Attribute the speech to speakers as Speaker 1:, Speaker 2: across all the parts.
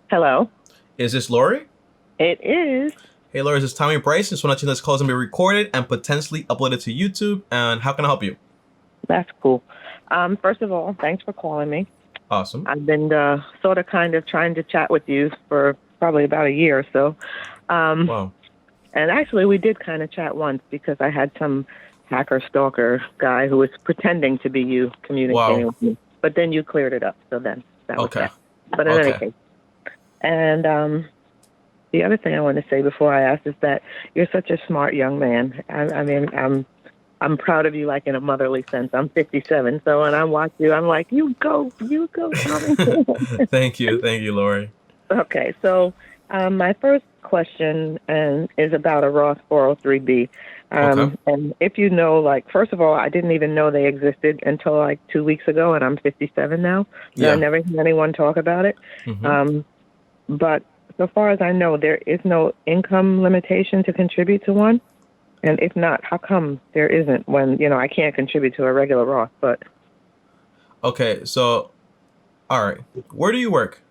Speaker 1: Hello.
Speaker 2: Is this Lori?
Speaker 1: It is.
Speaker 2: Hey, Lori, this is Tommy Bryson. Just want to let you know this call is going to be recorded and potentially uploaded to YouTube. And how can I help you?
Speaker 1: That's cool. First of all, thanks for calling me.
Speaker 2: Awesome.
Speaker 1: I've been sort of kind of trying to chat with you for probably about a year or so. Um,
Speaker 2: Wow.
Speaker 1: and actually, we did kind of chat once because I had some hacker stalker guy who was pretending to be you communicating
Speaker 2: Wow.
Speaker 1: with me. But then you cleared it up. So then that was
Speaker 2: Okay.
Speaker 1: that. But in any
Speaker 2: Okay.
Speaker 1: case. And the other thing I want to say before I ask is that you're such a smart young man. I mean, I'm proud of you, like in a motherly sense. I'm 57, so when I watch you, I'm like, you go, Tommy.
Speaker 2: Thank you. Thank you, Lori.
Speaker 1: Okay, so my first question is about a Roth 403b.
Speaker 2: Okay.
Speaker 1: And if you know, like, first of all, I didn't even know they existed until like 2 weeks ago, and I'm 57 now. And I
Speaker 2: Yeah.
Speaker 1: never heard anyone talk about it.
Speaker 2: Mm-hmm.
Speaker 1: But so far as I know, there is no income limitation to contribute to one. And if not, how come there isn't when, I can't contribute to a regular Roth, but
Speaker 2: Okay. So, all right. Where do you work?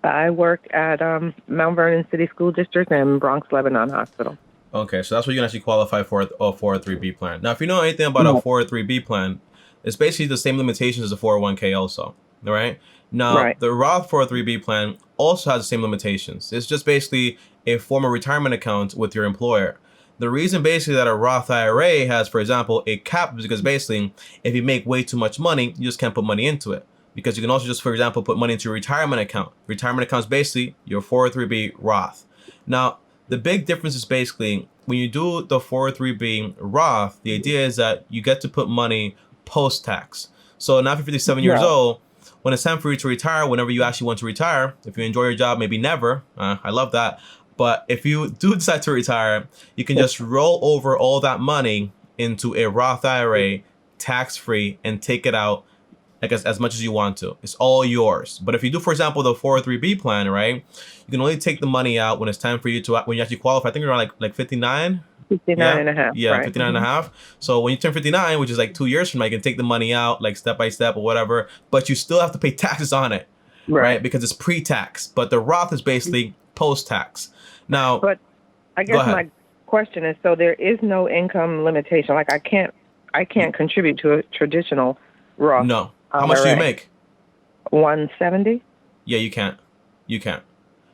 Speaker 1: I work at Mount Vernon City School District and Bronx Lebanon Hospital.
Speaker 2: Okay. So that's where you can actually qualify for a 403b plan. Now, if you know anything about a
Speaker 1: Right.
Speaker 2: 403b plan, it's basically the same limitations as a 401k also. All right. Now,
Speaker 1: Right.
Speaker 2: the Roth 403b plan also has the same limitations. It's just basically a form of retirement account with your employer. The reason basically that a Roth IRA has, for example, a cap is because basically if you make way too much money, you just can't put money into it. Because you can also just, for example, put money into your retirement account. Retirement account is basically your 403b Roth. Now, the big difference is basically when you do the 403b Roth, the idea is that you get to put money post tax. So now if you're 57 years
Speaker 1: Right.
Speaker 2: old, when it's time for you to retire, whenever you actually want to retire, if you enjoy your job, maybe never, I love that. But if you do decide to retire, you can just roll over all that money into a Roth IRA, tax free, and take it out like as much as you want to. It's all yours. But if you do, for example, the 403b plan, right, you can only take the money out when it's time for you to, when you actually qualify. I think you're around like 59.
Speaker 1: 59
Speaker 2: Yeah.
Speaker 1: and a half.
Speaker 2: Yeah,
Speaker 1: Right.
Speaker 2: 59 and a half. So when you turn 59, which is like 2 years from now, you can take the money out like step by step or whatever, but you still have to pay taxes on it,
Speaker 1: Right.
Speaker 2: right? Because it's pre-tax. But the Roth is basically post-tax. Now,
Speaker 1: But I
Speaker 2: go
Speaker 1: guess
Speaker 2: ahead.
Speaker 1: my question is, so there is no income limitation. Like I can't contribute to a traditional Roth
Speaker 2: No. How much do you
Speaker 1: IRA.
Speaker 2: make?
Speaker 1: 170?
Speaker 2: Yeah, you can't. You can't.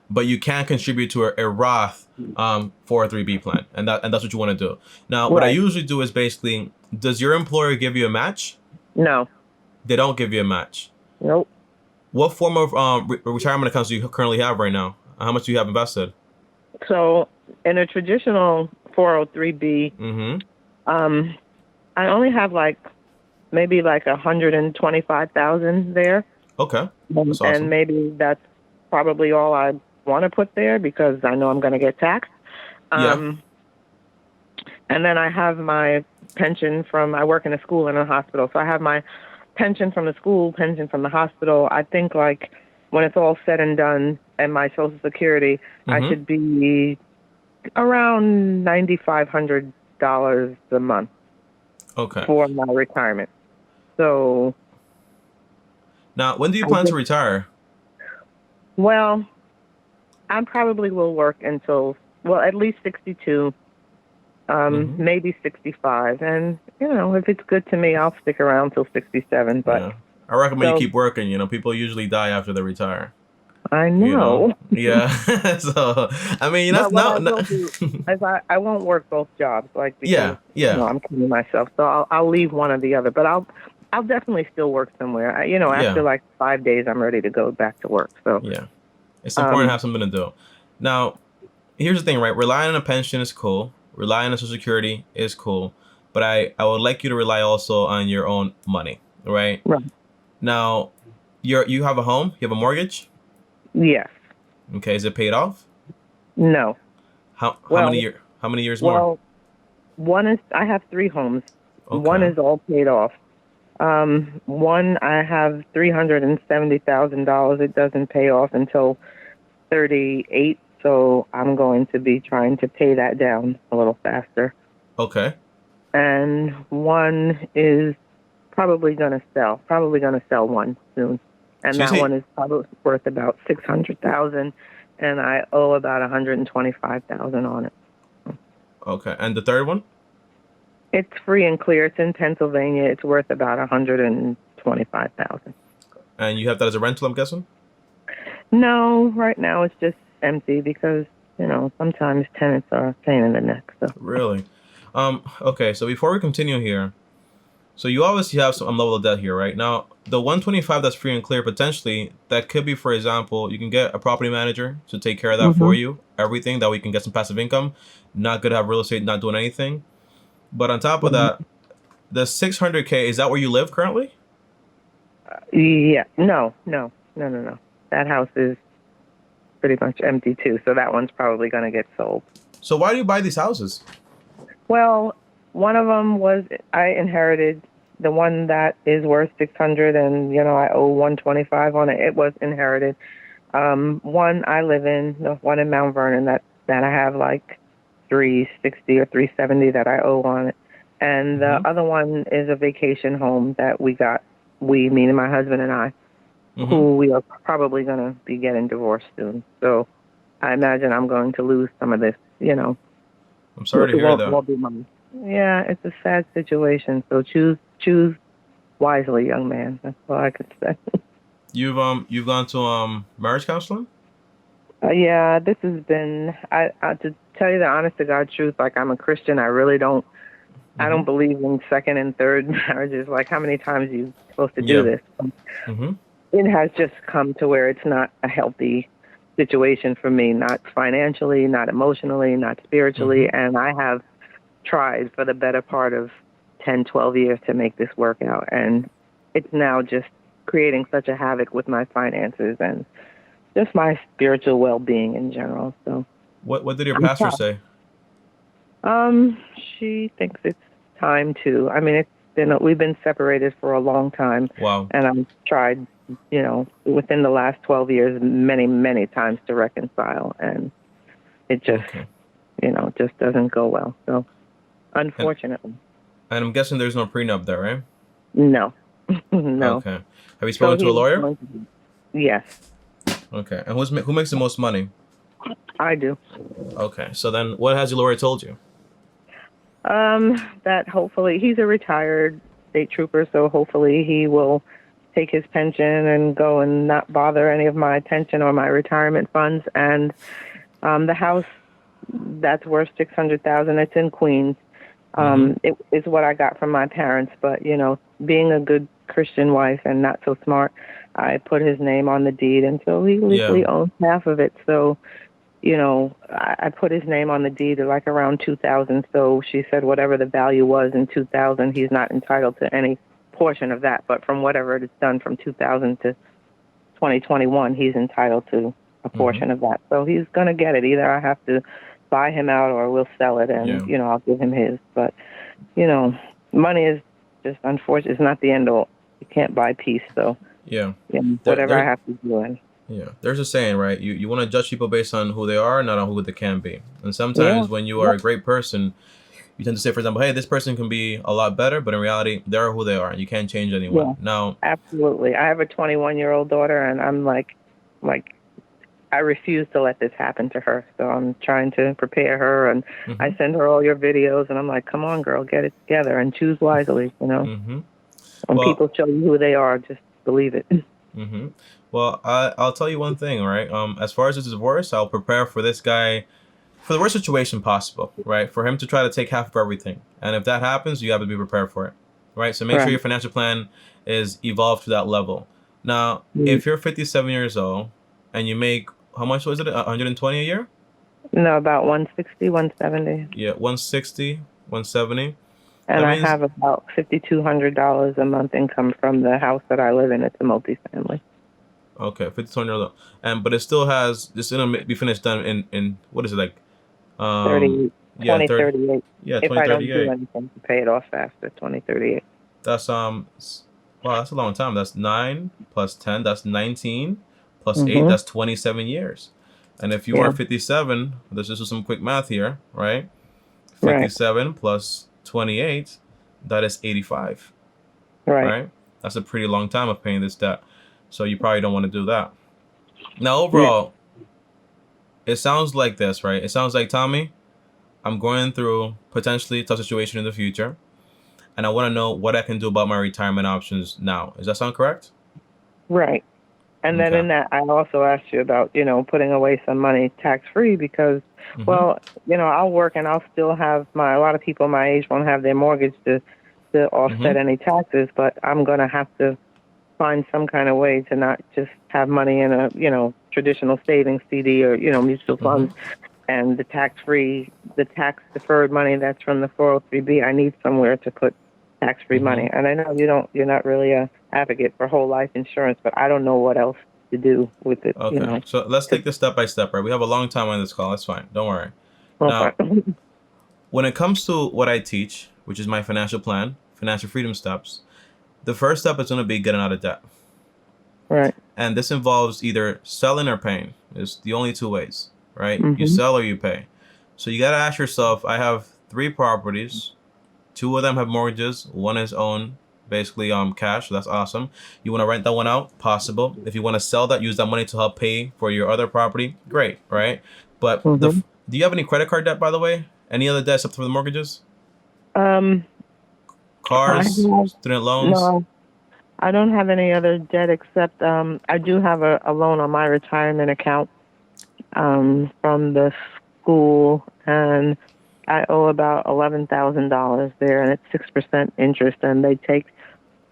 Speaker 2: But you can contribute to a Roth 403b plan, and that's what you want to do. Now, what I
Speaker 1: Right.
Speaker 2: usually do is basically, does your employer give you a match?
Speaker 1: No.
Speaker 2: They don't give you a match.
Speaker 1: Nope.
Speaker 2: What form of retirement accounts do you currently have right now? How much do you have invested?
Speaker 1: So in a traditional 403b,
Speaker 2: Mm-hmm.
Speaker 1: um, I only have like maybe like 125,000 there,
Speaker 2: Okay, that's
Speaker 1: and
Speaker 2: awesome.
Speaker 1: maybe that's probably all I want to put there because I know I'm going to get taxed.
Speaker 2: Yeah.
Speaker 1: Um, and then I have my pension from I work in a school and a hospital, so I have my pension from the school, pension from the hospital. I think like when it's all said and done, and my Social Security, I
Speaker 2: Mm-hmm.
Speaker 1: should be around $9,500 a month
Speaker 2: Okay.
Speaker 1: for my retirement. So
Speaker 2: Now, when do you
Speaker 1: I
Speaker 2: plan to
Speaker 1: just,
Speaker 2: retire?
Speaker 1: well, I probably will work until, well, at least 62,
Speaker 2: Mm-hmm.
Speaker 1: maybe 65. And, if it's good to me, I'll stick around till 67. But
Speaker 2: Yeah. I recommend you
Speaker 1: so
Speaker 2: keep working. People usually die after they retire.
Speaker 1: I
Speaker 2: You know.
Speaker 1: know.
Speaker 2: Yeah. So I mean, that's
Speaker 1: But what I
Speaker 2: no.
Speaker 1: will do is I won't work both jobs, like, because,
Speaker 2: Yeah. Yeah.
Speaker 1: I'm killing myself. So I'll leave one or the other. But I'll definitely still work somewhere. After
Speaker 2: Yeah.
Speaker 1: like 5 days, I'm ready to go back to work. So,
Speaker 2: Yeah. It's important to
Speaker 1: um,
Speaker 2: have something to do. Now, here's the thing, right? Relying on a pension is cool. Relying on Social Security is cool. But I would like you to rely also on your own money, right?
Speaker 1: right.
Speaker 2: Now, you have a home, you have a mortgage.
Speaker 1: Yes.
Speaker 2: Okay, is it paid off?
Speaker 1: No. Well,
Speaker 2: How many years more?
Speaker 1: well, I have three homes. One
Speaker 2: Okay.
Speaker 1: is all paid off. One I have $370,000. It doesn't pay off until 38, so I'm going to be trying to pay that down a little faster.
Speaker 2: Okay.
Speaker 1: And one is probably going to sell one soon. and
Speaker 2: So you
Speaker 1: that one
Speaker 2: say,
Speaker 1: is probably worth about 600,000, and I owe about 125,000 on it.
Speaker 2: okay, and the third one?
Speaker 1: It's free and clear. It's in Pennsylvania. It's worth about 125,000.
Speaker 2: And you have that as a rental, I'm guessing?
Speaker 1: No, right now it's just empty because sometimes tenants are a pain in the neck. So
Speaker 2: Really? Okay, so before we continue here, so you obviously have some level of debt here, right? Now, the 125 that's free and clear, potentially, that could be, for example, you can get a property manager to take care of that for
Speaker 1: hmm
Speaker 2: you, everything, that we can get some passive income. Not good to have real estate not doing anything. But on top of that, the 600K, is that where you live currently?
Speaker 1: yeah, no. That house is pretty much empty too, so that one's probably going to get sold.
Speaker 2: So why do you buy these houses?
Speaker 1: Well, one of them was I inherited. The one that is worth 600, and I owe 125 on it. It was inherited. One I live in, the one in Mount Vernon, that I have like 360 or 370 that I owe on it, and the
Speaker 2: Mm-hmm.
Speaker 1: other one is a vacation home that we got. Meaning my husband and I,
Speaker 2: Mm-hmm.
Speaker 1: who we are probably going to be getting divorced soon. So I imagine I'm going to lose some of this.
Speaker 2: I'm sorry to
Speaker 1: It
Speaker 2: hear
Speaker 1: won't
Speaker 2: that.
Speaker 1: be money. Yeah, it's a sad situation. So choose wisely, young man. That's all I could say.
Speaker 2: You've gone to marriage counseling?
Speaker 1: Yeah, this has been. I to tell you the honest to God truth, like I'm a Christian. I really don't. I
Speaker 2: Mm-hmm.
Speaker 1: don't believe in second and third marriages. Like how many times are you supposed to do
Speaker 2: Yeah.
Speaker 1: this?
Speaker 2: Mm-hmm.
Speaker 1: It has just come to where it's not a healthy situation for me. Not financially, not emotionally, not spiritually,
Speaker 2: Mm-hmm.
Speaker 1: and I have tried for the better part of 10, 12 years to make this work out. And it's now just creating such a havoc with my finances and just my spiritual well-being in general. So
Speaker 2: What did your
Speaker 1: I'm
Speaker 2: pastor
Speaker 1: tough.
Speaker 2: say?
Speaker 1: She thinks it's time to. I mean, we've been separated for a long time,
Speaker 2: Wow.
Speaker 1: and I've tried, within the last 12 years, many, many times to reconcile, and it just,
Speaker 2: Okay.
Speaker 1: just doesn't go well. So,
Speaker 2: And
Speaker 1: unfortunately,
Speaker 2: and I'm guessing there's no prenup there, right?
Speaker 1: no, no.
Speaker 2: Okay. Have you
Speaker 1: So
Speaker 2: spoken to
Speaker 1: he
Speaker 2: a
Speaker 1: was
Speaker 2: lawyer?
Speaker 1: going to be. Yes,
Speaker 2: Okay. And who makes the most money?
Speaker 1: I do.
Speaker 2: Okay. So then, what has your lawyer told you?
Speaker 1: That hopefully he's a retired state trooper, so hopefully he will take his pension and go and not bother any of my pension or my retirement funds. And the house that's worth 600,000. It's in Queens.
Speaker 2: Mm-hmm.
Speaker 1: It is what I got from my parents, but being a good Christian wife and not so smart, I put his name on the deed, and so he
Speaker 2: Yeah.
Speaker 1: legally owns half of it. So I put his name on the deed at like around 2000. So she said whatever the value was in 2000, he's not entitled to any portion of that. But from whatever it's done from 2000 to 2021, he's entitled to a
Speaker 2: Mm-hmm.
Speaker 1: portion of that. So he's going to get it. Either I have to buy him out or we'll sell it and,
Speaker 2: Yeah.
Speaker 1: I'll give him his. But, money is just unfortunate. It's not the end all. You can't buy peace. So,
Speaker 2: Yeah.
Speaker 1: whatever I
Speaker 2: There.
Speaker 1: have to do. And
Speaker 2: Yeah. There's a saying, right? You want to judge people based on who they are, not on who they can be. And
Speaker 1: yeah,
Speaker 2: sometimes when you are
Speaker 1: yep,
Speaker 2: a great person, you tend to say, for example, hey, this person can be a lot better, but in reality, they are who they are, and you can't change
Speaker 1: yeah.
Speaker 2: anyone. Now,
Speaker 1: Absolutely. I have a 21-year-old daughter, and I'm like, I refuse to let this happen to her. So I'm trying to prepare her, and
Speaker 2: mm-hmm.
Speaker 1: I send her all your videos, and I'm like, come on, girl, get it together and choose wisely.
Speaker 2: Mm-hmm.
Speaker 1: When
Speaker 2: Well,
Speaker 1: people show you who they are, just believe it.
Speaker 2: mm-hmm. Well, I'll tell you one thing, right? As far as this divorce, I'll prepare for this guy for the worst situation possible, right? For him to try to take half of everything. And if that happens, you have to be prepared for it, right? So make sure
Speaker 1: Right.
Speaker 2: your financial plan is evolved to that level. Now,
Speaker 1: Mm.
Speaker 2: if you're 57 years old and you make, how much was it? 120 a year?
Speaker 1: No, about 160, 170.
Speaker 2: Yeah, 160, 170.
Speaker 1: And
Speaker 2: That
Speaker 1: I
Speaker 2: means,
Speaker 1: have about $5,200 a month income from the house that I live in. It's a multifamily.
Speaker 2: okay, 50, but it still has, this is going to be finished done in, what is it, like,
Speaker 1: 30,
Speaker 2: yeah,
Speaker 1: 2038.
Speaker 2: yeah,
Speaker 1: If I don't do
Speaker 2: 2038.
Speaker 1: anything to pay it off faster, 2038.
Speaker 2: That's wow, that's a long time. That's 9 plus 10, that's 19 plus 8,
Speaker 1: Mm-hmm.
Speaker 2: that's 27 years. And if you are
Speaker 1: Yeah,
Speaker 2: 57, let's just do some quick math here, right?
Speaker 1: right,
Speaker 2: 57 plus 28, that is 85,
Speaker 1: right.
Speaker 2: right? That's a pretty long time of paying this debt. So you probably don't want to do that. Now,
Speaker 1: Yeah.
Speaker 2: overall, it sounds like this, right? It sounds like, Tommy, I'm going through potentially a tough situation in the future, and I want to know what I can do about my retirement options now. Does that sound correct?
Speaker 1: Right. And then
Speaker 2: Okay.
Speaker 1: in that, I also asked you about, putting away some money tax-free because,
Speaker 2: Mm-hmm.
Speaker 1: well, I'll work and I'll still have a lot of people my age won't have their mortgage to
Speaker 2: Mm-hmm.
Speaker 1: offset any taxes, but I'm going to have to find some kind of way to not just have money in a, traditional savings CD or, mutual
Speaker 2: Mm-hmm.
Speaker 1: funds and the tax-deferred money that's from the 403B. I need somewhere to put tax-free
Speaker 2: Mm-hmm.
Speaker 1: money. And I know you're not really a advocate for whole life insurance, but I don't know what else to do with it,
Speaker 2: Okay. So let's take this step by step, right? We have a long time on this call. That's fine. Don't worry.
Speaker 1: Okay.
Speaker 2: Now, when it comes to what I teach, which is my financial plan, financial freedom steps, the first step is going to be getting out of debt.
Speaker 1: Right.
Speaker 2: And this involves either selling or paying. It's the only two ways, right? You
Speaker 1: Mm-hmm.
Speaker 2: sell or you pay. So you got to ask yourself, I have 3 properties. 2 of them have mortgages. 1 is owned basically cash. So that's awesome. You want to rent that one out? Possible. If you want to sell that, use that money to help pay for your other property. Great, right? But
Speaker 1: Mm-hmm.
Speaker 2: do you have any credit card debt, by the way? Any other debts except for the mortgages?
Speaker 1: I
Speaker 2: Cars,
Speaker 1: have,
Speaker 2: student loans?
Speaker 1: no, I don't have any other debt except I do have a loan on my retirement account from the school, and I owe about $11,000 there, and it's 6% interest, and they take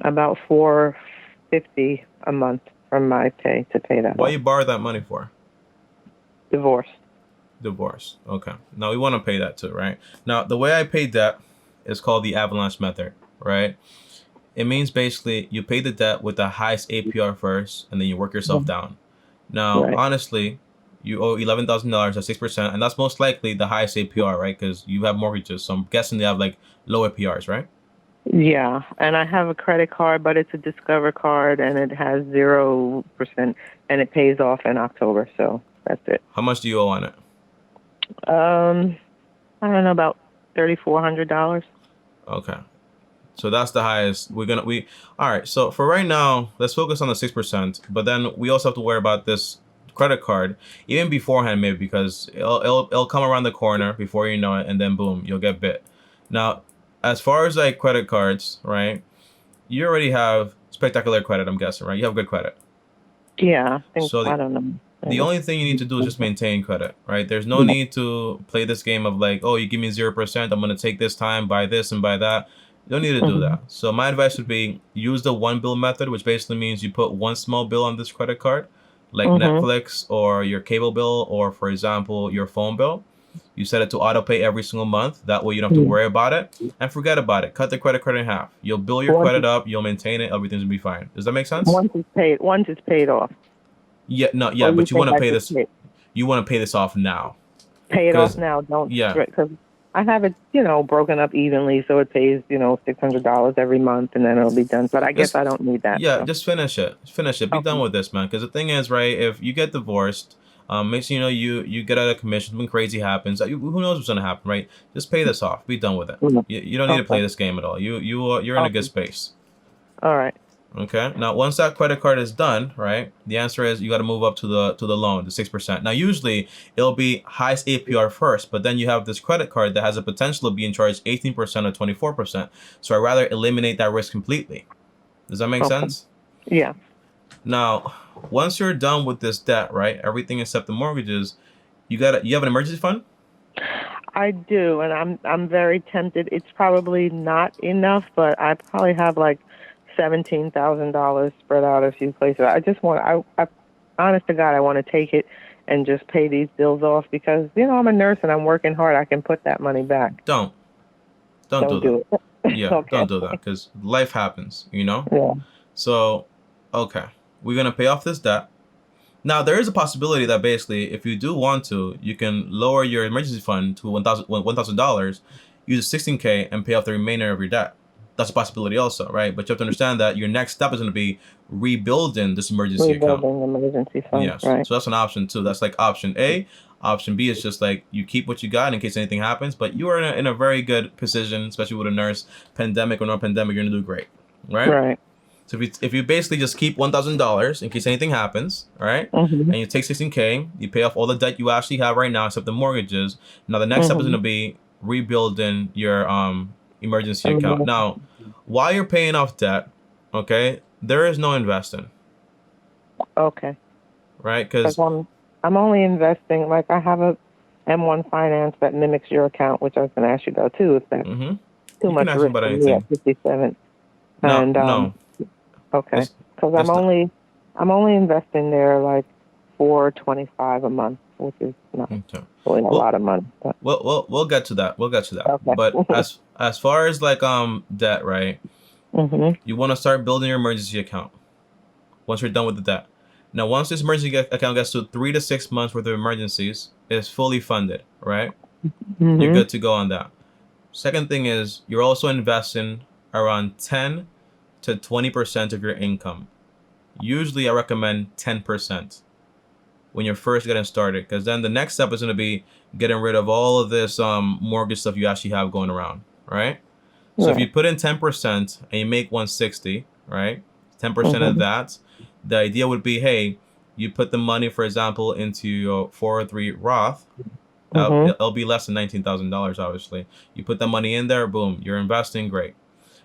Speaker 1: about $450 a month from my pay to pay that
Speaker 2: Why
Speaker 1: off.
Speaker 2: you borrow that money for?
Speaker 1: Divorce.
Speaker 2: Divorce. Okay. Now we want to pay that too, right? Now the way I pay debt is called the avalanche method, right? It means basically you pay the debt with the highest APR first, and then you work yourself down. Now,
Speaker 1: Right.
Speaker 2: honestly, you owe $11,000 at 6%, and that's most likely the highest APR, right? Because you have mortgages, so I'm guessing they have like low APRs, right?
Speaker 1: Yeah, and I have a credit card, but it's a Discover card, and it has 0%, and it pays off in October. So that's it.
Speaker 2: How much do you owe on it?
Speaker 1: I don't know, about $3,400.
Speaker 2: Okay. So that's the highest. All right. So for right now, let's focus on the 6%. But then we also have to worry about this credit card even beforehand, maybe because it'll come around the corner before you know it, and then boom, you'll get bit. Now, as far as like credit cards, right? You already have spectacular credit, I'm guessing, right? You have good credit.
Speaker 1: Yeah, I think,
Speaker 2: So
Speaker 1: I don't know.
Speaker 2: the only thing you need to do is just maintain credit, right? There's no
Speaker 1: Yeah.
Speaker 2: need to play this game of like, oh, you give me 0%, I'm gonna take this time, buy this and buy that. You don't need to do
Speaker 1: Mhm.
Speaker 2: that. So my advice would be use the one bill method, which basically means you put one small bill on this credit card, like
Speaker 1: Mhm.
Speaker 2: Netflix or your cable bill, or for example, your phone bill. You set it to auto pay every single month. That way you don't have to
Speaker 1: Yeah.
Speaker 2: worry about it and forget about it. Cut the credit card in half. You'll build your
Speaker 1: Once
Speaker 2: credit
Speaker 1: it's,
Speaker 2: up, you'll maintain it, everything's gonna be fine. Does that make sense?
Speaker 1: once it's paid off,
Speaker 2: Yeah, no,
Speaker 1: or
Speaker 2: yeah,
Speaker 1: you
Speaker 2: but
Speaker 1: think I should
Speaker 2: you want to pay this off now.
Speaker 1: pay it off
Speaker 2: Because,
Speaker 1: now? Don't,
Speaker 2: yeah,
Speaker 1: because I have it, broken up evenly, so it pays, $600 every month, and then it'll be done. But I guess I
Speaker 2: just,
Speaker 1: don't need that.
Speaker 2: yeah,
Speaker 1: So
Speaker 2: just finish it. Finish it. Be done
Speaker 1: okay.
Speaker 2: with this, man. Because the thing is, right, if you get divorced, make sure you know you get out of commission when crazy happens. Who knows what's going to happen, right? Just pay this off. Be done with it.
Speaker 1: Yeah.
Speaker 2: You don't need to
Speaker 1: Okay.
Speaker 2: play this game at all. You're in a good
Speaker 1: Okay.
Speaker 2: space.
Speaker 1: All right.
Speaker 2: Okay. Now, once that credit card is done, right? The answer is you got to move up to the loan, the 6%. Now, usually it'll be highest APR first, but then you have this credit card that has a potential of being charged 18% or 24%. So I'd rather eliminate that risk completely. Does that make
Speaker 1: Okay.
Speaker 2: sense?
Speaker 1: Yeah.
Speaker 2: Now, once you're done with this debt, right? Everything except the mortgages, you have an emergency fund?
Speaker 1: I do, and I'm very tempted. It's probably not enough, but I probably have like $17,000 spread out a few places. I just want, honest to God, I want to take it and just pay these bills off because I'm a nurse and I'm working hard. I can put that money back.
Speaker 2: Don't do
Speaker 1: Don't
Speaker 2: that.
Speaker 1: do it.
Speaker 2: Yeah,
Speaker 1: Okay.
Speaker 2: don't do that because life happens, you know?
Speaker 1: Yeah.
Speaker 2: So, okay, we're going to pay off this debt. Now, there is a possibility that basically, if you do want to, you can lower your emergency fund to $1,000, use 16K, and pay off the remainder of your debt. That's a possibility also, right? But you have to understand that your next step is going to be rebuilding this emergency account.
Speaker 1: Rebuilding emergency fund.
Speaker 2: Yes.
Speaker 1: Right.
Speaker 2: So that's an option too. That's like option A. Option B is just like you keep what you got in case anything happens, but you are in a very good position, especially with a nurse. Pandemic or no pandemic, you're going to do great, right?
Speaker 1: Right.
Speaker 2: So if you basically just keep $1,000 in case anything happens, all right,
Speaker 1: Mm-hmm.
Speaker 2: and you take 16K, you pay off all the debt you actually have right now, except the mortgages. Now the next step is
Speaker 1: Mm-hmm.
Speaker 2: going to be rebuilding your emergency account.
Speaker 1: Um,
Speaker 2: Now, while you're paying off debt, okay, there is no investing,
Speaker 1: okay.
Speaker 2: right?
Speaker 1: Because
Speaker 2: Because
Speaker 1: I'm only investing, like I have a M1 Finance that mimics your account, which I was going to ask you about too, if that's
Speaker 2: mm-hmm,
Speaker 1: too
Speaker 2: you can
Speaker 1: much
Speaker 2: ask me
Speaker 1: risk
Speaker 2: about
Speaker 1: for me at
Speaker 2: anything.
Speaker 1: 57.
Speaker 2: No,
Speaker 1: And
Speaker 2: no,
Speaker 1: okay,
Speaker 2: it's
Speaker 1: because
Speaker 2: it's not.
Speaker 1: I'm only investing there like 425 a month, which is not
Speaker 2: Okay.
Speaker 1: really a
Speaker 2: Well,
Speaker 1: lot of money. But
Speaker 2: we'll get to that. We'll get to that.
Speaker 1: okay.
Speaker 2: But as far as like debt, right?
Speaker 1: Mhm.
Speaker 2: You want to start building your emergency account once you're done with the debt. Now, once this emergency account gets to 3 to 6 months worth of emergencies, it's fully funded, right? You're
Speaker 1: Mhm.
Speaker 2: good to go on that. Second thing is you're also investing around 10 to 20% of your income. Usually, I recommend 10% when you're first getting started, because then the next step is going to be getting rid of all of this mortgage stuff you actually have going around, right? So if you
Speaker 1: Right.
Speaker 2: put in 10% and you make 160, right? 10% of
Speaker 1: Mhm.
Speaker 2: that, the idea would be, hey, you put the money, for example, into your 403 Roth.
Speaker 1: Mhm.
Speaker 2: It'll be less than $19,000, obviously. You put that money in there, boom, you're investing, great.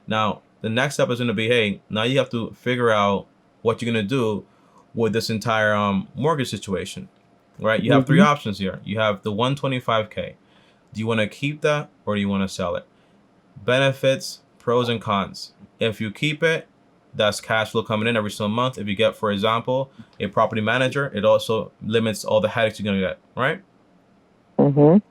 Speaker 2: Now, the next step is going to be, hey, now you have to figure out what you're going to do with this entire mortgage situation, right? You have three
Speaker 1: Mhm.
Speaker 2: options here. You have the 125K. Do you want to keep that or do you want to sell it? Benefits, pros and cons. If you keep it, that's cash flow coming in every single month. If you get, for example, a property manager, it also limits all the headaches you're going to get, right?
Speaker 1: Mhm.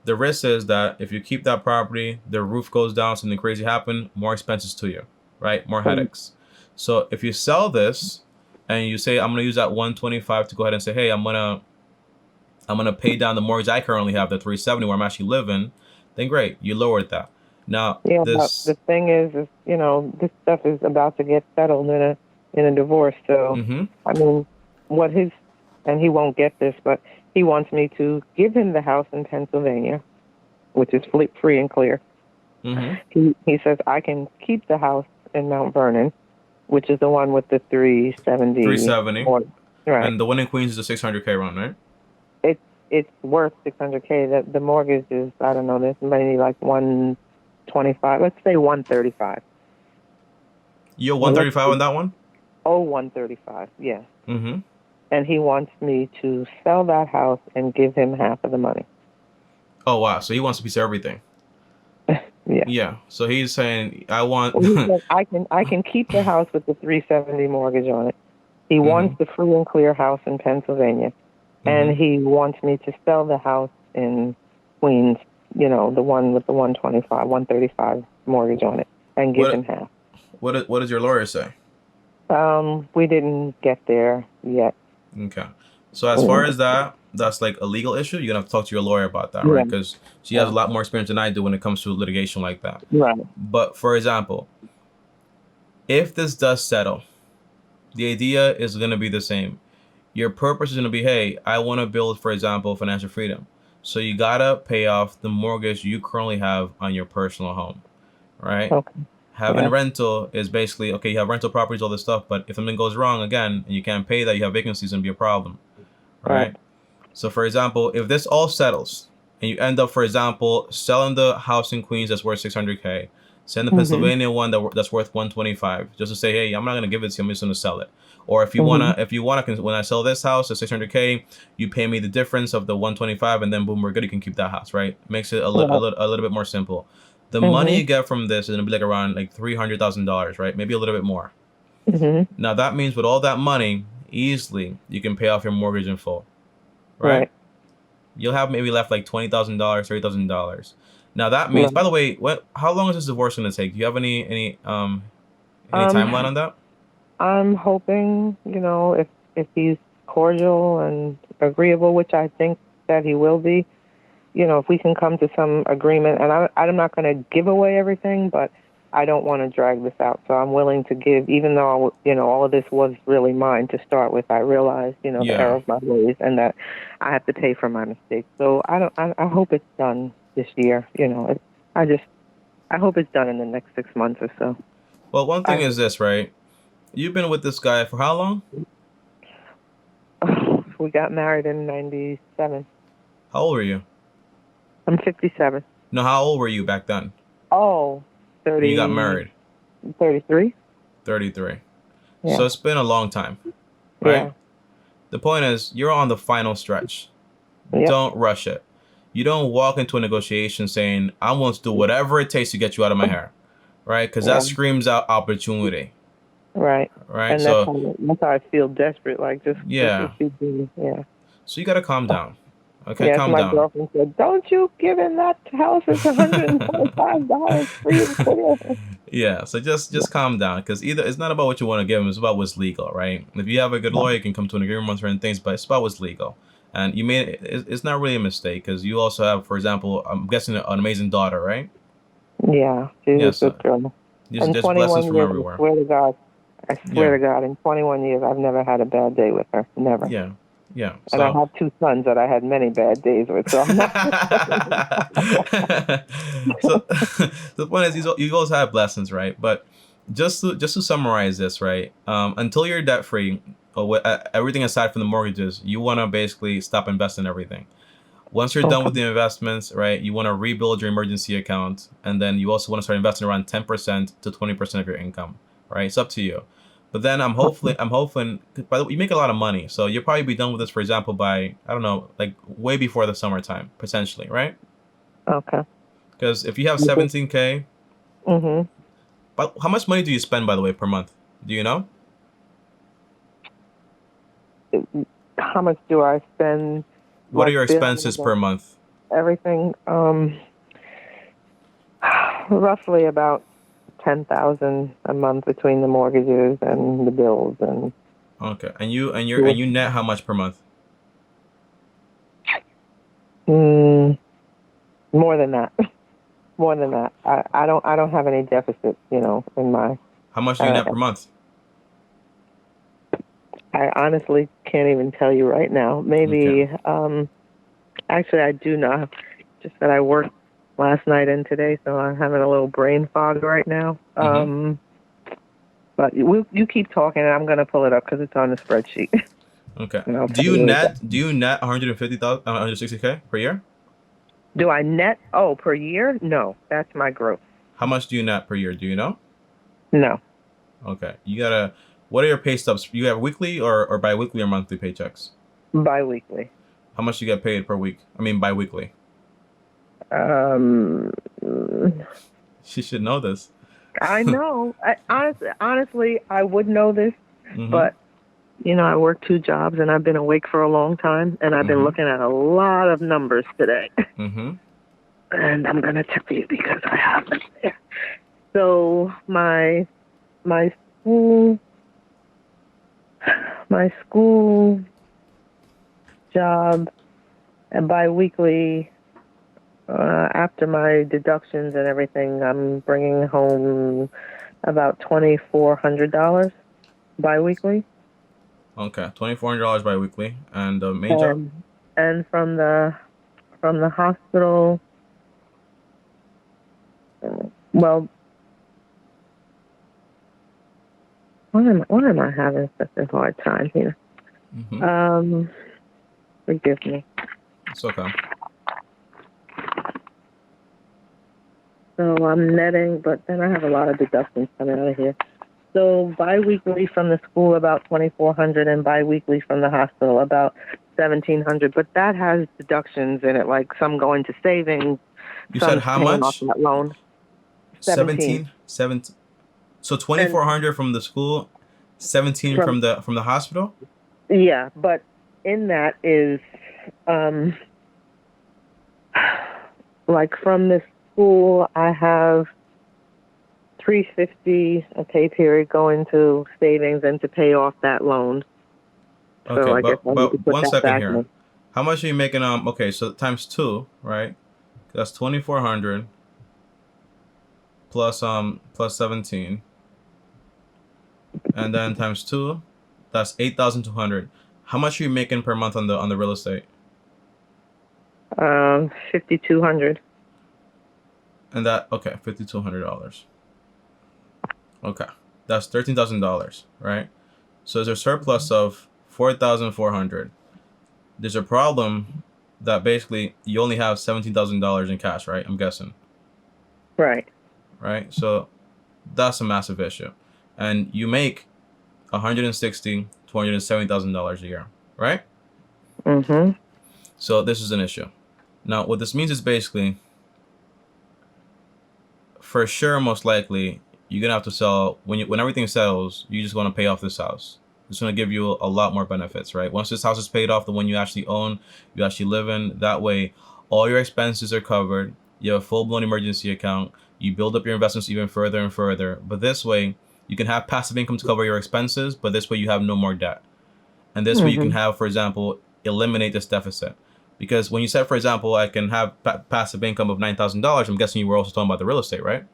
Speaker 2: The risk is that if you keep that property, the roof goes down, something crazy happen, more expenses to you, right? More headaches. So if you sell this and you say, I'm gonna use that 125 to go ahead and say, hey, I'm gonna pay down the mortgage I currently have, the 370 where I'm actually living, then great, you lowered that. Now
Speaker 1: Yeah, but
Speaker 2: this
Speaker 1: the thing is, this stuff is about to get settled in a divorce. So,
Speaker 2: mm-hmm,
Speaker 1: I mean, what his and he won't get this, but he wants me to give him the house in Pennsylvania, which is free and clear.
Speaker 2: mm-hmm,
Speaker 1: He says I can keep the house in Mount Vernon, which is the one with the 370
Speaker 2: 370.
Speaker 1: more. Right.
Speaker 2: And the one in Queens is a 600K run, right?
Speaker 1: It's worth 600K. The mortgage is, I don't know, there's maybe like 125. Let's say 135.
Speaker 2: You're
Speaker 1: Well, let's
Speaker 2: 135
Speaker 1: see.
Speaker 2: on that one?
Speaker 1: Oh, 135. Yes.
Speaker 2: Mm-hmm.
Speaker 1: And he wants me to sell that house and give him half of the money.
Speaker 2: Oh wow, so he wants a piece of everything.
Speaker 1: Yeah.
Speaker 2: Yeah. So he's saying I want
Speaker 1: Well, he said I can keep the house with the 370 mortgage on it. He
Speaker 2: mm-hmm.
Speaker 1: wants the free and clear house in Pennsylvania,
Speaker 2: Mm-hmm.
Speaker 1: and he wants me to sell the house in Queens. The one with the 125, 135 mortgage on it, and give him
Speaker 2: What
Speaker 1: half.
Speaker 2: what does your lawyer say?
Speaker 1: We didn't get there yet.
Speaker 2: Okay. So as far
Speaker 1: Mm.
Speaker 2: as that, that's like a legal issue. You're gonna have to talk to your lawyer about that,
Speaker 1: Yeah.
Speaker 2: right? Because she has a
Speaker 1: Yeah.
Speaker 2: lot more experience than I do when it comes to litigation like that.
Speaker 1: Right.
Speaker 2: But for example, if this does settle, the idea is gonna be the same. Your purpose is gonna be, hey, I want to build, for example, financial freedom. So you gotta pay off the mortgage you currently have on your personal home, right?
Speaker 1: Okay.
Speaker 2: Having
Speaker 1: Yeah.
Speaker 2: rental is basically okay. You have rental properties, all this stuff, but if something goes wrong again and you can't pay that, you have vacancies, and be a problem,
Speaker 1: Right.
Speaker 2: right? So, for example, if this all settles and you end up, for example, selling the house in Queens that's worth 600K, selling the
Speaker 1: Mhm.
Speaker 2: Pennsylvania one that's worth 125, just to say, hey, I'm not gonna give it to you, I'm just gonna sell it. Or
Speaker 1: Mhm.
Speaker 2: if you wanna, when I sell this house at 600K, you pay me the difference of the 125, and then boom, we're good. You can keep that house, right? Makes it
Speaker 1: Right.
Speaker 2: a little bit more simple. The money
Speaker 1: Mhm.
Speaker 2: you get from this is gonna be like around like $300,000, right? Maybe a little bit more.
Speaker 1: Mhm.
Speaker 2: Now that means with all that money, easily you can pay off your mortgage in full, right?
Speaker 1: Right.
Speaker 2: You'll have maybe left like $20,000, $30,000. Now that means, by
Speaker 1: Right.
Speaker 2: the way, how long is this divorce gonna take? Do you have any timeline
Speaker 1: Um,
Speaker 2: on that?
Speaker 1: I'm hoping, if he's cordial and agreeable, which I think that he will be, if we can come to some agreement, and I'm not going to give away everything, but I don't want to drag this out. So I'm willing to give, even though, all of this was really mine to start with. I realize, the error
Speaker 2: Yeah.
Speaker 1: of my ways and that I have to pay for my mistakes. So I hope it's done this year. I just, I hope it's done in the next 6 months or so.
Speaker 2: Well, one thing
Speaker 1: I,
Speaker 2: is this, right? You've been with this guy for how long?
Speaker 1: We got married in 97.
Speaker 2: How old were you?
Speaker 1: I'm 57.
Speaker 2: No, how old were you back then
Speaker 1: Oh,
Speaker 2: when you got
Speaker 1: 30,
Speaker 2: married?
Speaker 1: 33?
Speaker 2: 33. So
Speaker 1: Yeah.
Speaker 2: it's been a long time, right?
Speaker 1: Yeah.
Speaker 2: The point is, you're on the final stretch.
Speaker 1: Yep.
Speaker 2: Don't rush it. You don't walk into a negotiation saying, I'm willing to do whatever it takes to get you out of my hair, right? Because that
Speaker 1: Yeah.
Speaker 2: screams out opportunity,
Speaker 1: Right.
Speaker 2: right?
Speaker 1: And that's
Speaker 2: So,
Speaker 1: how I feel desperate. Like, just
Speaker 2: yeah.
Speaker 1: what you do. Yeah.
Speaker 2: So you got to calm down. Okay,
Speaker 1: Yes,
Speaker 2: calm
Speaker 1: my
Speaker 2: down.
Speaker 1: girlfriend said, "Don't you give him that house. It's $125 free and clear."
Speaker 2: Yeah, so just calm down, because either it's not about what you want to give him, it's about what's legal, right? If you have a good lawyer, you can come to an agreement on certain things, but it's about what's legal. And you made it's not really a mistake, because you also have, for example, I'm guessing an amazing daughter, right?
Speaker 1: Yeah, she's
Speaker 2: Yeah,
Speaker 1: a good
Speaker 2: so
Speaker 1: girl.
Speaker 2: just
Speaker 1: In
Speaker 2: there's blessings
Speaker 1: 21
Speaker 2: from
Speaker 1: years,
Speaker 2: everywhere.
Speaker 1: I swear
Speaker 2: Yeah,
Speaker 1: to God, in 21 years, I've never had a bad day with her. Never.
Speaker 2: yeah, yeah.
Speaker 1: And I
Speaker 2: So
Speaker 1: have two sons that I had many bad days with, so I'm not.
Speaker 2: so the point is, you always have blessings, right? But just to summarize this, right? Until you're debt free, or everything aside from the mortgages, you want to basically stop investing everything. Once you're done with
Speaker 1: Okay.
Speaker 2: the investments, right, you want to rebuild your emergency account, and then you also want to start investing around 10% to 20% of your income, right? It's up to you. But then I'm hoping. By the way, you make a lot of money, so you'll probably be done with this, for example, by I don't know, like way before the summertime, potentially, right?
Speaker 1: Okay.
Speaker 2: Because if you have 17K,
Speaker 1: Mhm.
Speaker 2: but how much money do you spend, by the way, per month? Do you know?
Speaker 1: How much do I spend?
Speaker 2: What are
Speaker 1: Like
Speaker 2: your
Speaker 1: bills
Speaker 2: expenses per
Speaker 1: and
Speaker 2: month?
Speaker 1: everything. Roughly about 10,000 a month between the mortgages and the bills and.
Speaker 2: Okay, and you net how much per month?
Speaker 1: Mm, more than that. More than that. I don't have any deficits, in my.
Speaker 2: How much do you
Speaker 1: Uh,
Speaker 2: net per month?
Speaker 1: I honestly can't even tell you right now.
Speaker 2: Okay.
Speaker 1: Maybe. Actually, I do know. Just that I worked last night and today, so I'm having a little brain fog right now.
Speaker 2: Mm-hmm.
Speaker 1: But you keep talking, and I'm gonna pull it up because it's on the spreadsheet,
Speaker 2: Okay.
Speaker 1: and I'll
Speaker 2: Do
Speaker 1: tell
Speaker 2: you
Speaker 1: you
Speaker 2: net
Speaker 1: exactly.
Speaker 2: do you net 150,000, 160K per year?
Speaker 1: Do I net? Oh, per year? No, that's my gross.
Speaker 2: How much do you net per year? Do you know?
Speaker 1: No,
Speaker 2: Okay. You gotta. What are your pay stubs? You have weekly or bi-weekly or monthly paychecks?
Speaker 1: biweekly.
Speaker 2: How much you get paid per week? I mean bi-weekly.
Speaker 1: Um,
Speaker 2: She should know this.
Speaker 1: I know. Honestly, I would know this,
Speaker 2: Mm-hmm.
Speaker 1: but I work two jobs and I've been awake for a long time, and I've been
Speaker 2: Mm-hmm.
Speaker 1: looking at a lot of numbers today.
Speaker 2: Mm-hmm.
Speaker 1: And I'm gonna tell you because I have them there. So my school my school job and biweekly, after my deductions and everything, I'm bringing home about $2,400 biweekly.
Speaker 2: Okay. $2,400 bi-weekly. And the main job?
Speaker 1: And from the hospital, well, why am I having such a hard time here?
Speaker 2: Mm-hmm.
Speaker 1: Forgive me.
Speaker 2: It's okay.
Speaker 1: So I'm netting, but then I have a lot of deductions coming out of here. So biweekly from the school about 2,400, and biweekly from the hospital about 1,700. But that has deductions in it, like some going to savings,
Speaker 2: You said
Speaker 1: some
Speaker 2: how
Speaker 1: paying off
Speaker 2: much?
Speaker 1: that loan. 17.
Speaker 2: 17? 17. So
Speaker 1: And
Speaker 2: 2,400 from the school, 17
Speaker 1: from
Speaker 2: from the hospital?
Speaker 1: yeah, but in that is um like from the school I have 350 a pay period going to savings and to pay off that loan. So
Speaker 2: Okay,
Speaker 1: I guess I need to
Speaker 2: but
Speaker 1: put
Speaker 2: one
Speaker 1: that
Speaker 2: second
Speaker 1: back
Speaker 2: here.
Speaker 1: in.
Speaker 2: How much are you making? Okay, so times two, right? That's 2,400 plus 17, and then times two, that's 8,200. How much are you making per month on the real estate?
Speaker 1: 5,200.
Speaker 2: And that okay, $5,200. Okay. That's $13,000, right? So there's a surplus of 4,400. There's a problem that basically you only have $17,000 in cash, right? I'm guessing,
Speaker 1: Right.
Speaker 2: right? So that's a massive issue, and you make $160,000 to $170,000 a year, right?
Speaker 1: Mm-hmm.
Speaker 2: So this is an issue. Now, what this means is basically, for sure, most likely, you're gonna have to sell when everything settles. You just want to pay off this house. It's gonna give you a lot more benefits, right? Once this house is paid off, the one you actually own, you actually live in. That way, all your expenses are covered. You have a full-blown emergency account. You build up your investments even further and further. But this way, you can have passive income to cover your expenses. But this way, you have no more debt. And this way, you can
Speaker 1: Mm-hmm.
Speaker 2: have, for example, eliminate this deficit. Because when you said, for example, I can have passive income of $9,000, I'm guessing you were also talking about the real estate, right?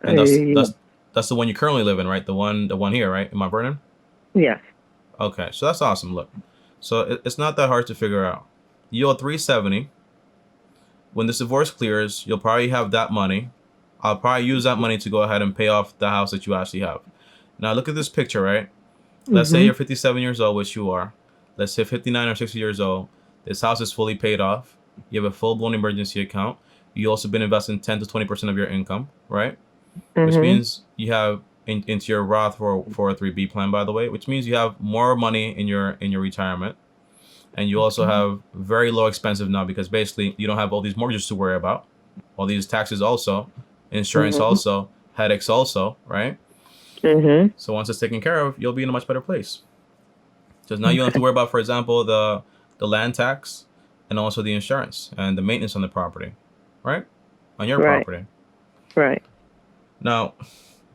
Speaker 2: And that's
Speaker 1: Yeah.
Speaker 2: that's that's the one you currently live in, right? The one here, right? In Mount Vernon.
Speaker 1: Yes.
Speaker 2: Okay, so that's awesome. Look, so it's not that hard to figure out. You owe 370. When this divorce clears, you'll probably have that money. I'll probably use that money to go ahead and pay off the house that you actually have. Now look at this picture, right? Let's say
Speaker 1: Mm-hmm.
Speaker 2: you're 57 years old, which you are. Let's say 59 or 60 years old. This house is fully paid off. You have a full-blown emergency account. You also been investing 10 to 20% of your income, right? Which
Speaker 1: Mm-hmm.
Speaker 2: means you have into your Roth 403b plan, by the way, which means you have more money in your retirement, and you also have very low expenses now because basically you don't have all these mortgages to worry about, all these taxes also, insurance
Speaker 1: Mm-hmm.
Speaker 2: also, headaches also, right?
Speaker 1: Mm-hmm.
Speaker 2: So once it's taken care of, you'll be in a much better place. Because now you don't have to
Speaker 1: Okay.
Speaker 2: worry about, for example, the land tax and also the insurance and the maintenance on the property, right? On your
Speaker 1: Right.
Speaker 2: property.
Speaker 1: Right.
Speaker 2: Now,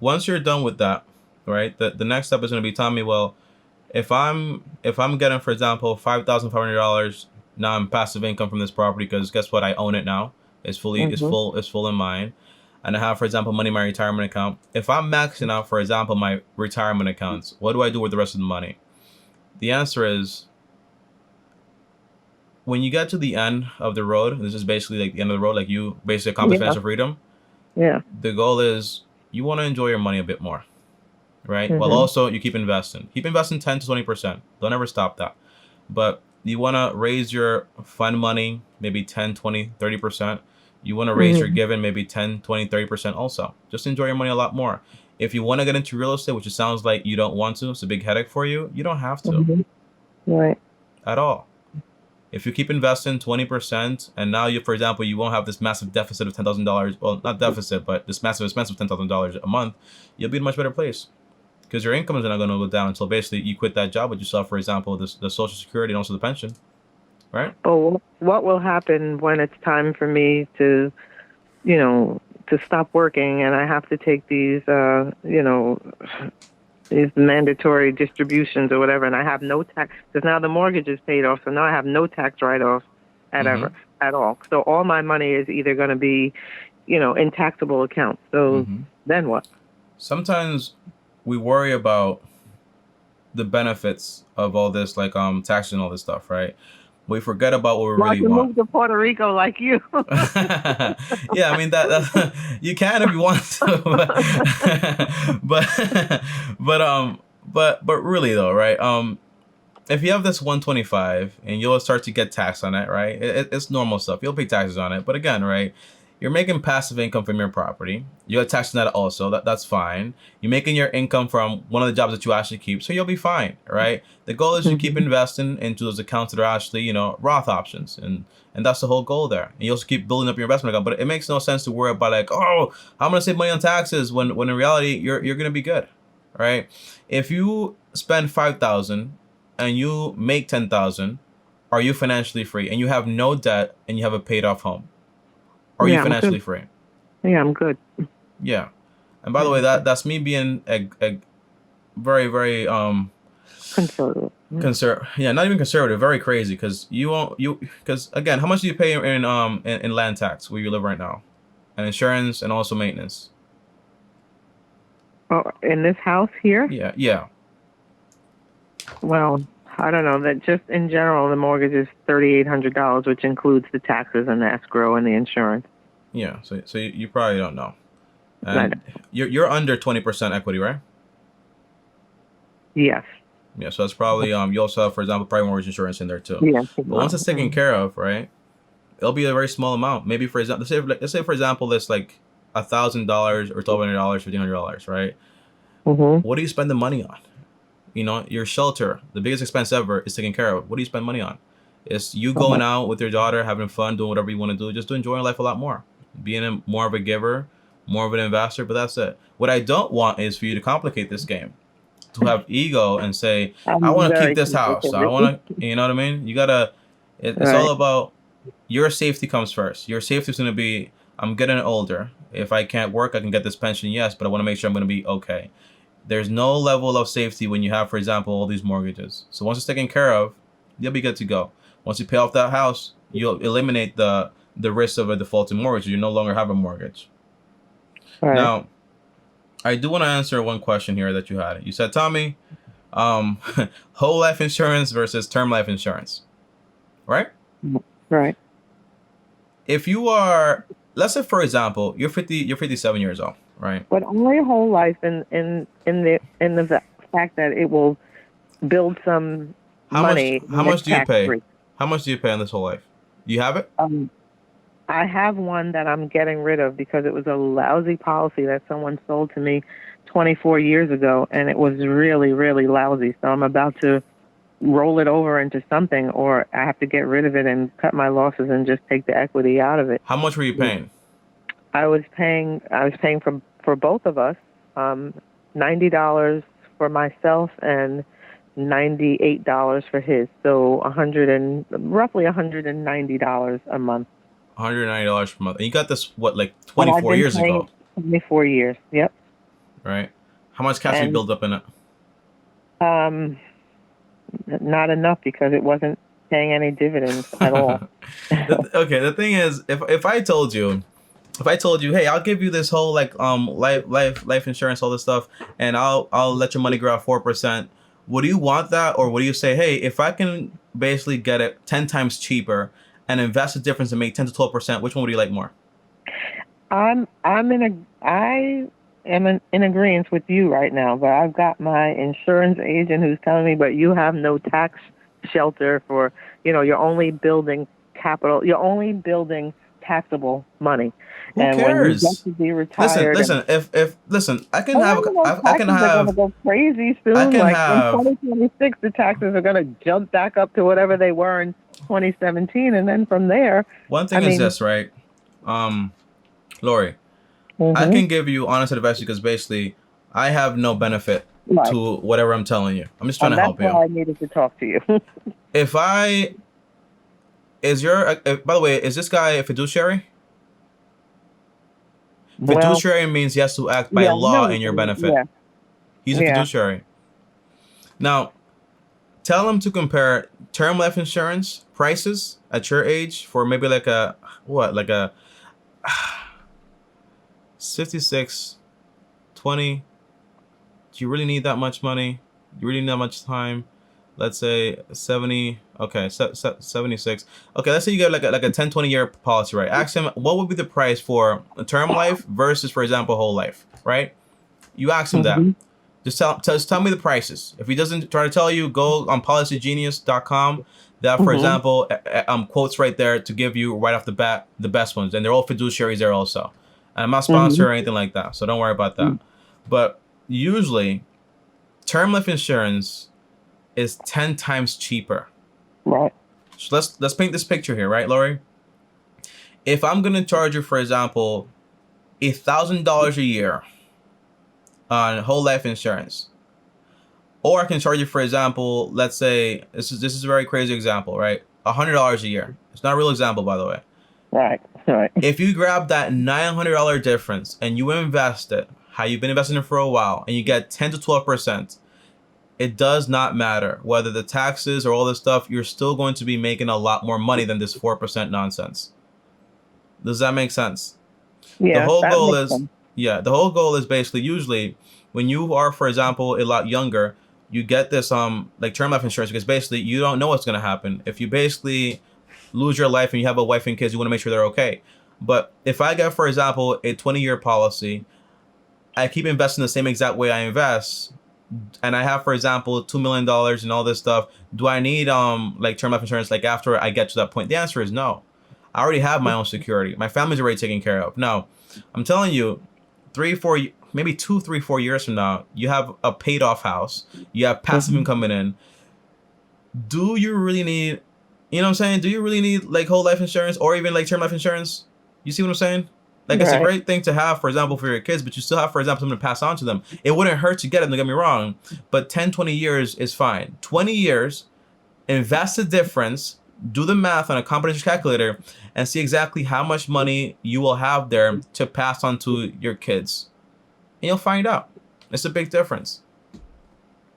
Speaker 2: once you're done with that, right, the next step is going to be telling me, well, if I'm getting, for example, $5,500 now in passive income from this property, because guess what, I own it now.
Speaker 1: Mm-hmm.
Speaker 2: It's full in mine, and I have, for example, money in my retirement account. If I'm maxing out, for example, my retirement accounts, what do I do with the rest of the money? The answer is, when you get to the end of the road, this is basically like the end of the road, like you basically accomplish
Speaker 1: Yeah.
Speaker 2: financial freedom.
Speaker 1: Yeah.
Speaker 2: The goal is you want to enjoy your money a bit more, right? While
Speaker 1: Mm-hmm.
Speaker 2: also you keep investing. Keep investing 10 to 20%. Don't ever stop that. But you want to raise your fund money maybe 10, 20, 30%. You want to raise your
Speaker 1: Mm-hmm.
Speaker 2: giving maybe 10, 20, 30% also. Just enjoy your money a lot more. If you want to get into real estate, which it sounds like you don't want to, it's a big headache for you, you don't have to
Speaker 1: Mm-hmm. Right.
Speaker 2: at all. If you keep investing 20%, and now you, for example, you won't have this massive deficit of $10,000. Well, not deficit, but this massive expense of $10,000 a month. You'll be in a much better place because your income is not going to go down until basically you quit that job with yourself. For example, the Social Security and also the pension, right?
Speaker 1: But what will happen when it's time for me to, to stop working and I have to take these mandatory distributions or whatever, and I have no tax because now the mortgage is paid off, so now I have no tax write-off
Speaker 2: Mm-hmm.
Speaker 1: at all. So all my money is either going to be, in taxable accounts. So
Speaker 2: Mm-hmm.
Speaker 1: then what?
Speaker 2: Sometimes we worry about the benefits of all this, like taxes and all this stuff, right? We forget about what we
Speaker 1: Well, I
Speaker 2: really
Speaker 1: can
Speaker 2: want.
Speaker 1: move to Puerto Rico like you.
Speaker 2: Yeah, I mean that you can if you want to, but but really though, right? If you have this 125 and you'll start to get taxed on it, right? It's normal stuff. You'll pay taxes on it, but again, right? You're making passive income from your property. You get taxed on that also. That's fine. You're making your income from one of the jobs that you actually keep, so you'll be fine, right? The goal is you keep
Speaker 1: Mhm.
Speaker 2: investing into those accounts that are actually, Roth options, and that's the whole goal there. And you also keep building up your investment account, but it makes no sense to worry about like, oh, I'm gonna save money on taxes when in reality you're gonna be good, right? If you spend 5,000 and you make 10,000, are you financially free? And you have no debt and you have a paid off home. Are you
Speaker 1: Yeah, I'm
Speaker 2: financially
Speaker 1: good.
Speaker 2: free?
Speaker 1: Yeah, I'm good.
Speaker 2: Yeah. And by the way,
Speaker 1: Mhm.
Speaker 2: that's me being a very very
Speaker 1: Conservative.
Speaker 2: yeah, not even conservative, very crazy because because again, how much do you pay in land tax where you live right now? And insurance and also maintenance.
Speaker 1: Oh, in this house here?
Speaker 2: Yeah, yeah.
Speaker 1: Well, I don't know. That just in general, the mortgage is $3,800, which includes the taxes and the escrow and the insurance.
Speaker 2: Yeah. So you probably don't know.
Speaker 1: I know.
Speaker 2: And you're under 20% equity, right?
Speaker 1: Yes.
Speaker 2: Yeah, so that's probably you also have, for example, private mortgage insurance in there too.
Speaker 1: Yeah.
Speaker 2: But once it's taken care of, right, it'll be a very small amount. Maybe for example, let's say for example, it's like $1,000 or $1,200, $1,500, right?
Speaker 1: Mm-hmm.
Speaker 2: What do you spend the money on? You know, your shelter, the biggest expense ever, is taken care of. What do you spend money on? It's you going out with your daughter, having fun, doing whatever you want to do, just to enjoy life a lot more, being more of a giver, more of an investor. But that's it. What I don't want is for you to complicate this game, to have ego and say, I
Speaker 1: I'm
Speaker 2: want to keep
Speaker 1: very
Speaker 2: this house. I want to, you know what I mean? You gotta. It's all
Speaker 1: right.
Speaker 2: about your safety comes first. Your safety is gonna be, I'm getting older. If I can't work, I can get this pension, yes, but I want to make sure I'm gonna be okay. There's no level of safety when you have, for example, all these mortgages. So once it's taken care of, you'll be good to go. Once you pay off that house, you'll eliminate the risk of a defaulting mortgage. You no longer have a mortgage.
Speaker 1: Right.
Speaker 2: Now, I do want to answer one question here that you had. You said, Tommy, whole life insurance versus term life insurance, right?
Speaker 1: Right.
Speaker 2: If you are, let's say, for example, you're 57 years old, right?
Speaker 1: But only a whole life in the fact that it will build some money.
Speaker 2: How much do you pay?
Speaker 1: Tax-free.
Speaker 2: How much do you pay on this whole life? Do you have it?
Speaker 1: I have one that I'm getting rid of because it was a lousy policy that someone sold to me 24 years ago, and it was really, really lousy. So I'm about to roll it over into something, or I have to get rid of it and cut my losses and just take the equity out of it.
Speaker 2: How much were you paying?
Speaker 1: I was paying for both of us, $90 for myself and $98 for his. So roughly $190 a month.
Speaker 2: $190 per month. And you got this, what, like 24 years ago?
Speaker 1: 24 years, yep.
Speaker 2: Right. How much cash you build up in it?
Speaker 1: Not enough because it wasn't paying any dividends at all.
Speaker 2: Okay, the thing is, if I told you, hey, I'll give you this whole like life insurance, all this stuff, and I'll let your money grow at 4%. Would you want that, or would you say, hey, if I can basically get it 10 times cheaper and invest the difference and make 10 to 12%, which one would you like more?
Speaker 1: I am in agreement with you right now, but I've got my insurance agent who's telling me, but you have no tax shelter for, you're only building capital, you're only building taxable money.
Speaker 2: Who
Speaker 1: and
Speaker 2: cares?
Speaker 1: When you get to be retired,
Speaker 2: listen, I can have
Speaker 1: going to go crazy soon.
Speaker 2: I can
Speaker 1: like
Speaker 2: have,
Speaker 1: in 2026, the taxes are going to jump back up to whatever they were in 2017, and then from there.
Speaker 2: One thing is this, right? Lori, I can give you honest advice because basically I have no benefit to whatever I'm telling you. I'm just trying to help you.
Speaker 1: That's why I needed to talk to you.
Speaker 2: By the way, is this guy a fiduciary? Fiduciary means he has to act by law in your benefit. Yeah. He's a fiduciary. Now, tell him to compare term life insurance prices at your age for maybe like a 66, 20. Do you really need that much money? Do you really need that much time? Let's say 70. Okay, 76. Okay, let's say you get like a 10, 20 year policy, right? Ask him what would be the price for a term life versus, for example, whole life, right? You ask him that. Just tell me the prices. If he doesn't try to tell you, go on policygenius.com. That, for example, quotes right there to give you right off the bat the best ones, and they're all fiduciaries there also. And I'm not sponsored or anything like that, so don't worry about that. But usually, term life insurance is 10 times cheaper.
Speaker 1: Right.
Speaker 2: So let's paint this picture here, right, Lori? If I'm gonna charge you, for example, $1,000 a year on whole life insurance, or I can charge you, for example, let's say this is a very crazy example, right? $100 a year. It's not a real example, by the way.
Speaker 1: Right.
Speaker 2: If you grab that $900 difference and you invest it, how you've been investing it for a while, and you get 10 to 12%, it does not matter whether the taxes or all this stuff. You're still going to be making a lot more money than this 4% nonsense. Does that make sense?
Speaker 1: Yeah.
Speaker 2: The whole goal is basically usually when you are, for example, a lot younger, you get this like term life insurance because basically you don't know what's going to happen. If you basically lose your life and you have a wife and kids, you want to make sure they're okay. But if I get, for example, a 20-year policy, I keep investing the same exact way I invest, and I have, for example, $2 million and all this stuff, do I need like term life insurance like after I get to that point? The answer is no. I already have my own security. My family's already taken care of. No, I'm telling you, 2, 3, 4 years from now, you have a paid off house, you have passive income coming in. Do you really need, you know what I'm saying? Do you really need like whole life insurance or even like term life insurance? You see what I'm saying? Like, it's a great thing to have, for example, for your kids, but you still have, for example, something to pass on to them. It wouldn't hurt to get it, don't get me wrong, but 10, 20 years is fine. 20 years, invest the difference, do the math on a combination calculator, and see exactly how much money you will have there to pass on to your kids. And you'll find out. It's a big difference.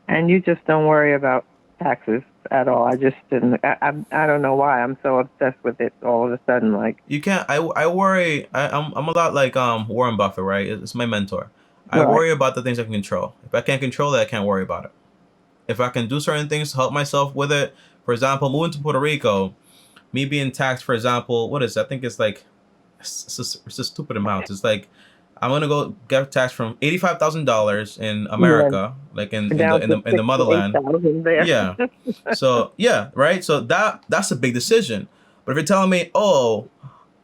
Speaker 1: And you just don't worry about taxes at all. I just didn't. I don't know why I'm so obsessed with it all of a sudden. Like,
Speaker 2: You can't. I worry. I'm a lot like Warren Buffett, right? It's my mentor. I
Speaker 1: Right.
Speaker 2: worry about the things I can control. If I can't control it, I can't worry about it. If I can do certain things to help myself with it, for example, moving to Puerto Rico, me being taxed, for example, what is it? I think it's like it's a stupid amount. It's like I'm gonna go get taxed from $85,000 in America, like in
Speaker 1: down to
Speaker 2: the motherland.
Speaker 1: 6,000 there.
Speaker 2: Yeah. So yeah, right. So that's a big decision. But if you're telling me, oh,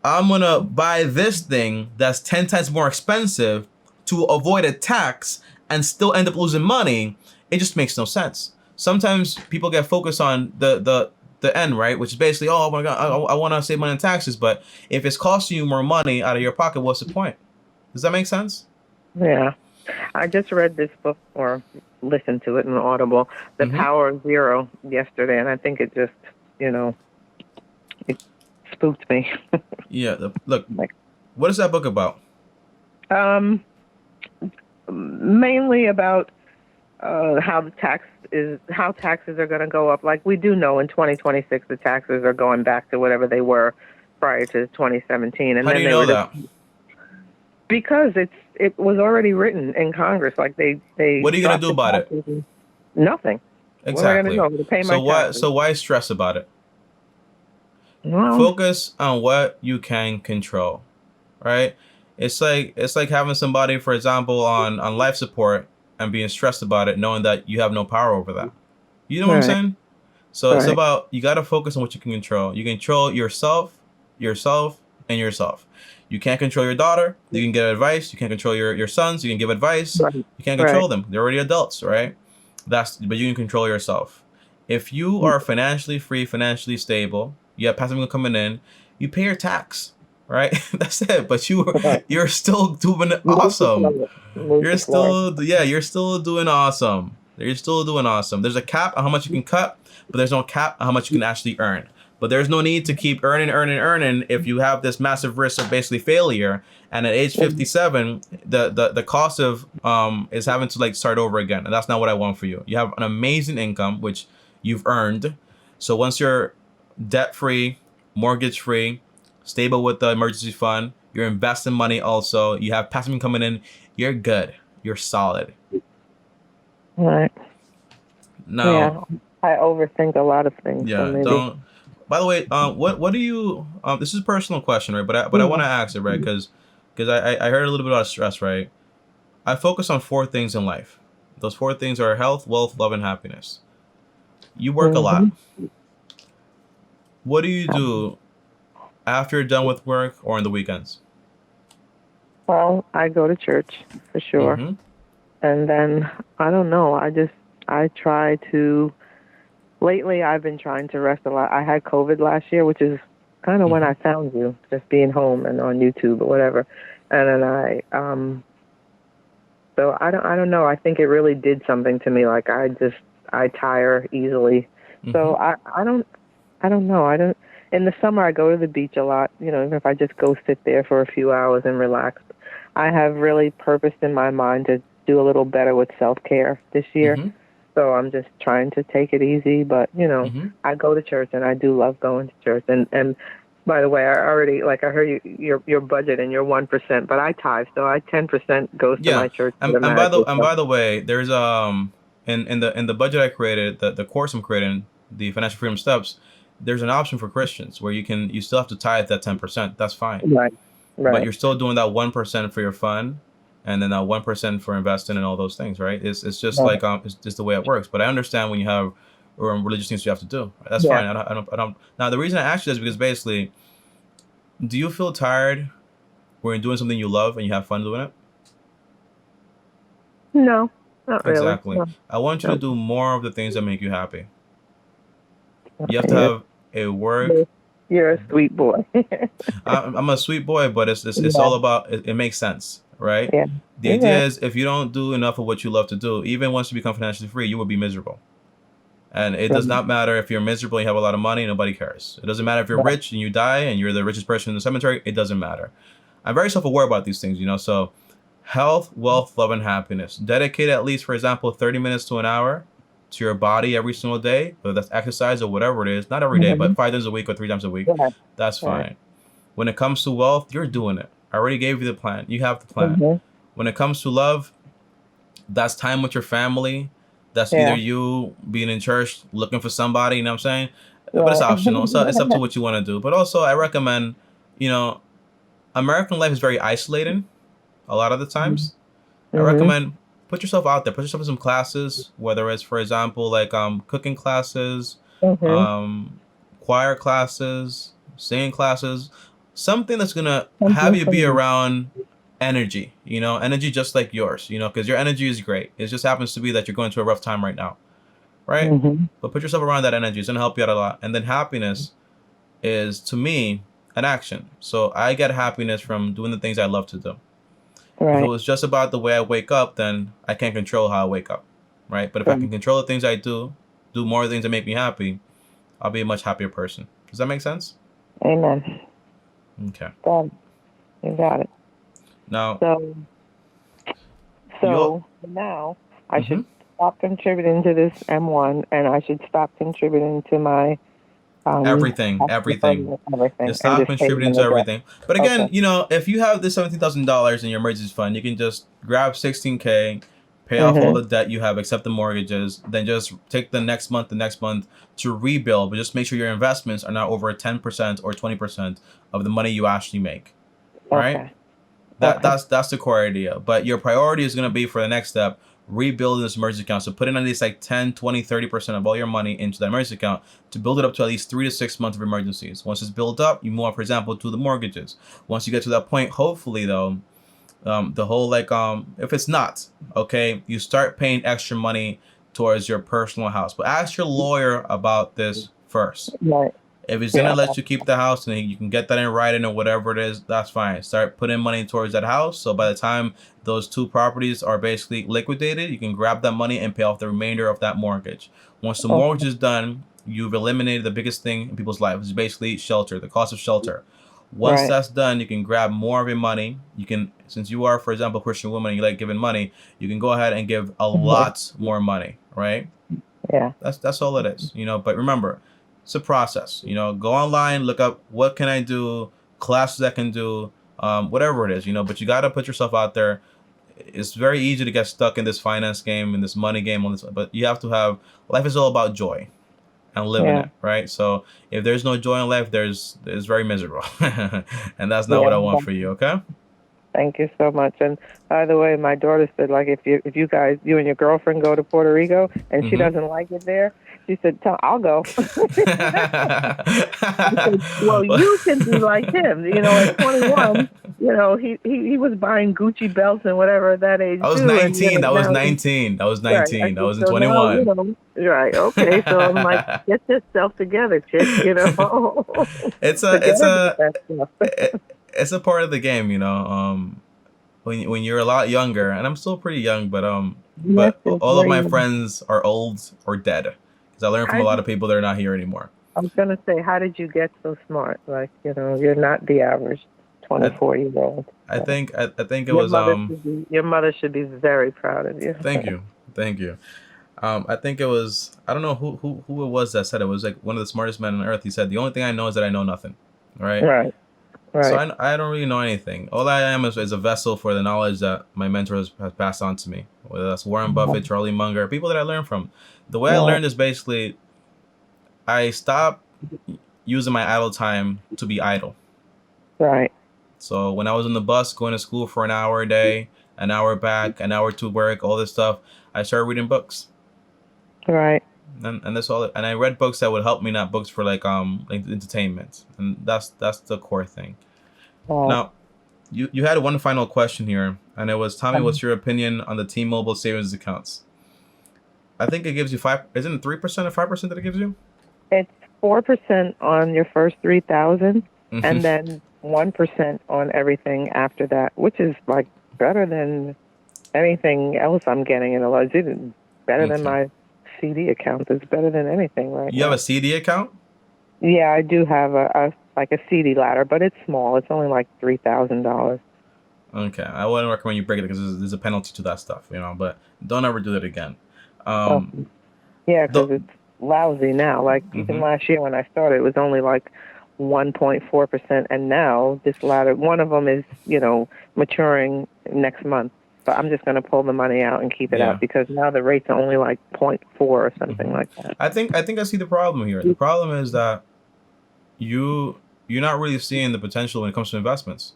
Speaker 2: I'm gonna buy this thing that's 10 times more expensive to avoid a tax and still end up losing money, it just makes no sense. Sometimes people get focused on the end, right? Which is basically, oh my God, I want to save money on taxes. But if it's costing you more money out of your pocket, what's the point? Does that make sense?
Speaker 1: Yeah. I just read this book or listened to it in Audible, The Power of Zero, yesterday, and I think it just, it spooked me.
Speaker 2: Yeah. Look, what is that book about?
Speaker 1: Mainly about how taxes are going to go up. Like, we do know in 2026 the taxes are going back to whatever they were prior to 2017. And
Speaker 2: How do you know that?
Speaker 1: Because it was already written in Congress. Like, they
Speaker 2: What are you gonna do about it?
Speaker 1: Nothing.
Speaker 2: Exactly.
Speaker 1: What am I gonna do? To pay my taxes.
Speaker 2: So why stress about it?
Speaker 1: Well,
Speaker 2: Focus on what you can control, right? It's like having somebody, for example, on life support and being stressed about it, knowing that you have no power over that. You know what I'm saying? So it's about, you got to focus on what you can control. You can control yourself, and yourself. You can't control your daughter. You can get advice. You can't control your sons. You can give advice. You can't control them. They're already adults, right? But you can control yourself. If you are financially free, financially stable, you have passive income coming in, you pay your tax, right? That's it. But you're still doing awesome. You're still doing awesome. You're still doing awesome. There's a cap on how much you can cut, but there's no cap on how much you can actually earn. But there's no need to keep earning if you have this massive risk of basically failure. And at age 57, the cost of is having to like start over again. And that's not what I want for you. You have an amazing income, which you've earned. So once you're debt-free, mortgage-free, stable with the emergency fund, you're investing money also, you have passive income coming in, you're good. You're solid.
Speaker 1: Right.
Speaker 2: No.
Speaker 1: Yeah. I overthink a lot of things.
Speaker 2: Yeah,
Speaker 1: so maybe.
Speaker 2: don't. By the way, what do you? This is a personal question, right? But I want to ask it, right? Because I heard a little bit about stress, right? I focus on 4 things in life. Those 4 things are health, wealth, love, and happiness. You work a lot. What do you do after you're done with work or on the weekends?
Speaker 1: Well, I go to church for sure, and then I don't know. I try to. Lately, I've been trying to rest a lot. I had COVID last year, which is kind of when I found you, just being home and on YouTube or whatever. And then so I don't know. I think it really did something to me. Like, I tire easily. So I don't know. In the summer, I go to the beach a lot. Even if I just go sit there for a few hours and relax. I have really purposed in my mind to do a little better with self-care this year. So I'm just trying to take it easy. But, I go to church, and I do love going to church. And by the way, I heard your budget and your 1%, but I tithe, so 10% goes to my church.
Speaker 2: And by the way, there's in the budget I created, the course I'm creating, the Financial Freedom Steps, there's an option for Christians where you still have to tithe that 10%. That's fine.
Speaker 1: Right.
Speaker 2: But you're still doing that 1% for your fund. and then 1% for investing and all those things, right? It's just like it's just the way it works. But I understand when you have religious things you have to do. That's fine. I don't. Now the reason I asked you is because basically, do you feel tired when you're doing something you love and you have fun doing it?
Speaker 1: No, not really.
Speaker 2: Exactly.
Speaker 1: No.
Speaker 2: I want you to do more of the things that make you happy. You have to
Speaker 1: Okay,
Speaker 2: have a work.
Speaker 1: you're a sweet boy.
Speaker 2: I'm a sweet boy, but it's
Speaker 1: Yeah,
Speaker 2: all about it makes sense, right?
Speaker 1: yeah.
Speaker 2: The
Speaker 1: You're
Speaker 2: idea
Speaker 1: right.
Speaker 2: is if you don't do enough of what you love to do, even once you become financially free, you will be miserable. And it does
Speaker 1: Right.
Speaker 2: not matter if you're miserable, you have a lot of money, nobody cares. It doesn't matter if you're
Speaker 1: Right.
Speaker 2: rich and you die and you're the richest person in the cemetery, it doesn't matter. I'm very self-aware about these things, so health, wealth, love, and happiness. Dedicate at least, for example, 30 minutes to an hour to your body every single day, whether that's exercise or whatever it is. Not every day, but
Speaker 1: Mhm.
Speaker 2: 5 days a week or 3 times a week.
Speaker 1: Right.
Speaker 2: That's
Speaker 1: Right.
Speaker 2: fine. When it comes to wealth, you're doing it. I already gave you the plan. You have the plan.
Speaker 1: Mhm.
Speaker 2: When it comes to love, that's time with your family. That's either
Speaker 1: Yeah.
Speaker 2: you being in church looking for somebody, you know what I'm saying? But it's
Speaker 1: Right.
Speaker 2: optional. So it's up to what you want to do. But also, I recommend, you know, American life is very isolating a lot of the times. I
Speaker 1: Mhm.
Speaker 2: recommend put yourself out there, put yourself in some classes, whether it's, for example, like cooking classes,
Speaker 1: Mhm.
Speaker 2: um, choir classes, singing classes, something that's gonna have
Speaker 1: Something
Speaker 2: you
Speaker 1: for
Speaker 2: be
Speaker 1: me.
Speaker 2: around energy, energy just like yours, because your energy is great. It just happens to be that you're going through a rough time right now, right?
Speaker 1: Mhm.
Speaker 2: But put yourself around that energy. It's gonna help you out a lot. And then happiness is, to me, an action. So I get happiness from doing the things I love to do. If it
Speaker 1: Right.
Speaker 2: was just about the way I wake up, then I can't control how I wake up, right? But if I
Speaker 1: Right.
Speaker 2: can control the things I do more things that make me happy, I'll be a much happier person. Does that make sense?
Speaker 1: Amen.
Speaker 2: Okay.
Speaker 1: Got it. You got it.
Speaker 2: Now,
Speaker 1: So,
Speaker 2: you
Speaker 1: so now I
Speaker 2: mm-hmm,
Speaker 1: should stop contributing to this M1, and I should stop contributing to my
Speaker 2: everything,
Speaker 1: tax
Speaker 2: everything.
Speaker 1: deferment and everything,
Speaker 2: Just
Speaker 1: and
Speaker 2: stop
Speaker 1: just pay
Speaker 2: contributing
Speaker 1: them
Speaker 2: to
Speaker 1: the debt.
Speaker 2: everything. But
Speaker 1: Okay.
Speaker 2: again, if you have this $17,000 in your emergency fund, you can just grab 16K, pay off all
Speaker 1: Mhm.
Speaker 2: the debt you have, except the mortgages. Then just take the next month to rebuild. But just make sure your investments are not over 10% or 20% of the money you actually make. Right?
Speaker 1: Okay.
Speaker 2: That
Speaker 1: Okay.
Speaker 2: that's the core idea. But your priority is going to be for the next step, rebuilding this emergency account. So put in at least like 10, 20, 30% of all your money into the emergency account to build it up to at least 3 to 6 months of emergencies. Once it's built up, you move on, for example, to the mortgages. Once you get to that point, hopefully though, the whole like if it's not, okay, you start paying extra money towards your personal house. But ask your lawyer about this first.
Speaker 1: Right.
Speaker 2: If he's gonna
Speaker 1: Yeah.
Speaker 2: let you keep the house and you can get that in writing or whatever it is, that's fine. Start putting money towards that house. So by the time those two properties are basically liquidated, you can grab that money and pay off the remainder of that mortgage. Once the
Speaker 1: Okay.
Speaker 2: mortgage is done, you've eliminated the biggest thing in people's lives, which is basically shelter, the cost of shelter. Once
Speaker 1: Right.
Speaker 2: that's done, you can grab more of your money. You can, since you are, for example, a Christian woman and you like giving money, you can go ahead and give a
Speaker 1: Mhm.
Speaker 2: lot more money, right?
Speaker 1: Yeah.
Speaker 2: That's all it is, But remember, it's a process. Go online, look up what can I do, classes I can do, whatever it is. But you got to put yourself out there. It's very easy to get stuck in this finance game, in this money game, on this. But you have to have life is all about joy and living
Speaker 1: Yeah.
Speaker 2: it, right? So if there's no joy in life, there's very miserable, and that's not what I want
Speaker 1: Yeah.
Speaker 2: for you. Okay.
Speaker 1: Thank you so much. And by the way, my daughter said, like, if you guys, you and your girlfriend go to Puerto Rico and she
Speaker 2: Mm-hmm.
Speaker 1: doesn't like it there, she said, I'll go. I said, well, you can be like him. At 21, he was buying Gucci belts and whatever at that age
Speaker 2: I was
Speaker 1: too. And
Speaker 2: 19. That was
Speaker 1: now,
Speaker 2: 19. That was
Speaker 1: right. I
Speaker 2: 19. I
Speaker 1: said,
Speaker 2: was in
Speaker 1: so now,
Speaker 2: 21.
Speaker 1: right. Okay. So I'm like, get yourself together, chick.
Speaker 2: it's a
Speaker 1: Forget
Speaker 2: it's
Speaker 1: about
Speaker 2: a
Speaker 1: that stuff.
Speaker 2: it's a part of the game, when you're a lot younger, and I'm still pretty young,
Speaker 1: Yes,
Speaker 2: but
Speaker 1: it's
Speaker 2: all of my
Speaker 1: very.
Speaker 2: friends are old or dead because I learned from
Speaker 1: How
Speaker 2: a lot
Speaker 1: did
Speaker 2: of people that are not here anymore.
Speaker 1: I was gonna say, how did you get so smart? Like, you're not the average
Speaker 2: I
Speaker 1: 24-year-old.
Speaker 2: I
Speaker 1: So
Speaker 2: think I think it
Speaker 1: your
Speaker 2: was
Speaker 1: mother should be very proud of you.
Speaker 2: thank you, thank you. I think it was, I don't know who it was that said it was like one of the smartest men on earth. He said the only thing I know is that I know nothing, right?
Speaker 1: Right,
Speaker 2: So
Speaker 1: right.
Speaker 2: I don't really know anything. All I am is a vessel for the knowledge that my mentors have passed on to me. Whether that's Warren
Speaker 1: Mhm.
Speaker 2: Buffett, Charlie Munger, people that I learned from. The way I
Speaker 1: Right,
Speaker 2: learned is basically I stopped using my idle time to be idle.
Speaker 1: right.
Speaker 2: So when I was on the bus going to school for an hour a day, an hour back, an hour to work, all this stuff. I started reading books.
Speaker 1: Right.
Speaker 2: And that's all. And I read books that would help me, not books for like entertainment. And that's the core thing.
Speaker 1: Well,
Speaker 2: Now, you had one final question here, and it was, tell me what's
Speaker 1: um,
Speaker 2: your opinion on the T-Mobile savings accounts. I think it gives you 5. Isn't it 3% or 5% that it gives you?
Speaker 1: it's 4% on your first 3,000,
Speaker 2: Hmm.
Speaker 1: and then 1% on everything after that, which is like better than anything else I'm getting in a lot. It's even better than
Speaker 2: Okay.
Speaker 1: my CD account. It's better than anything right
Speaker 2: You have a
Speaker 1: now.
Speaker 2: CD account?
Speaker 1: Yeah, I do have a like a CD ladder, but it's small. It's only like $3,000.
Speaker 2: Okay. I wouldn't recommend you break it because there's a penalty to that stuff, but don't ever do that again.
Speaker 1: Oh,
Speaker 2: Um,
Speaker 1: yeah,
Speaker 2: the,
Speaker 1: because it's lousy now. Like even
Speaker 2: hmm
Speaker 1: last year when I started, it was only like 1.4%, and now this ladder, one of them is maturing next month. But I'm just going to pull the money out and keep it
Speaker 2: Yeah.
Speaker 1: out because now the rates are only like 0.4 or something
Speaker 2: hmm
Speaker 1: like that.
Speaker 2: I think I see the problem here. The problem is that you you're not really seeing the potential when it comes to investments.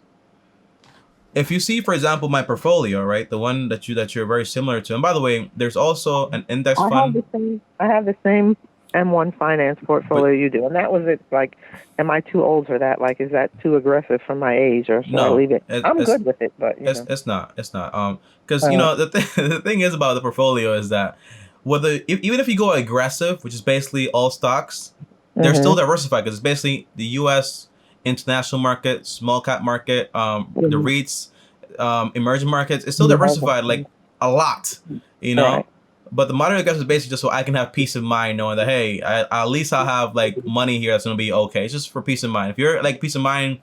Speaker 2: If you see, for example, my portfolio, right, the one that you're very similar to, and by the way, there's also an index fund,
Speaker 1: I have the same M1 finance
Speaker 2: but
Speaker 1: portfolio you do, and that was it. Like, am I too old for that? Like, is that too aggressive for my age, or should I
Speaker 2: no,
Speaker 1: leave it?
Speaker 2: it,
Speaker 1: I'm
Speaker 2: it's
Speaker 1: good with it, but
Speaker 2: it's not because
Speaker 1: Uh,
Speaker 2: the thing is about the portfolio is that even if you go aggressive, which is basically all stocks, they're still
Speaker 1: mhm,
Speaker 2: diversified because it's basically the U.S. international market, small cap market, the
Speaker 1: mhm,
Speaker 2: REITs, emerging markets. It's still diversified
Speaker 1: mhm.
Speaker 2: like a lot, you
Speaker 1: Right.
Speaker 2: know. But the moderate aggressive is basically just so I can have peace of mind knowing that, hey, at least I'll have like money here that's gonna be okay. It's just for peace of mind. If you're like peace of mind,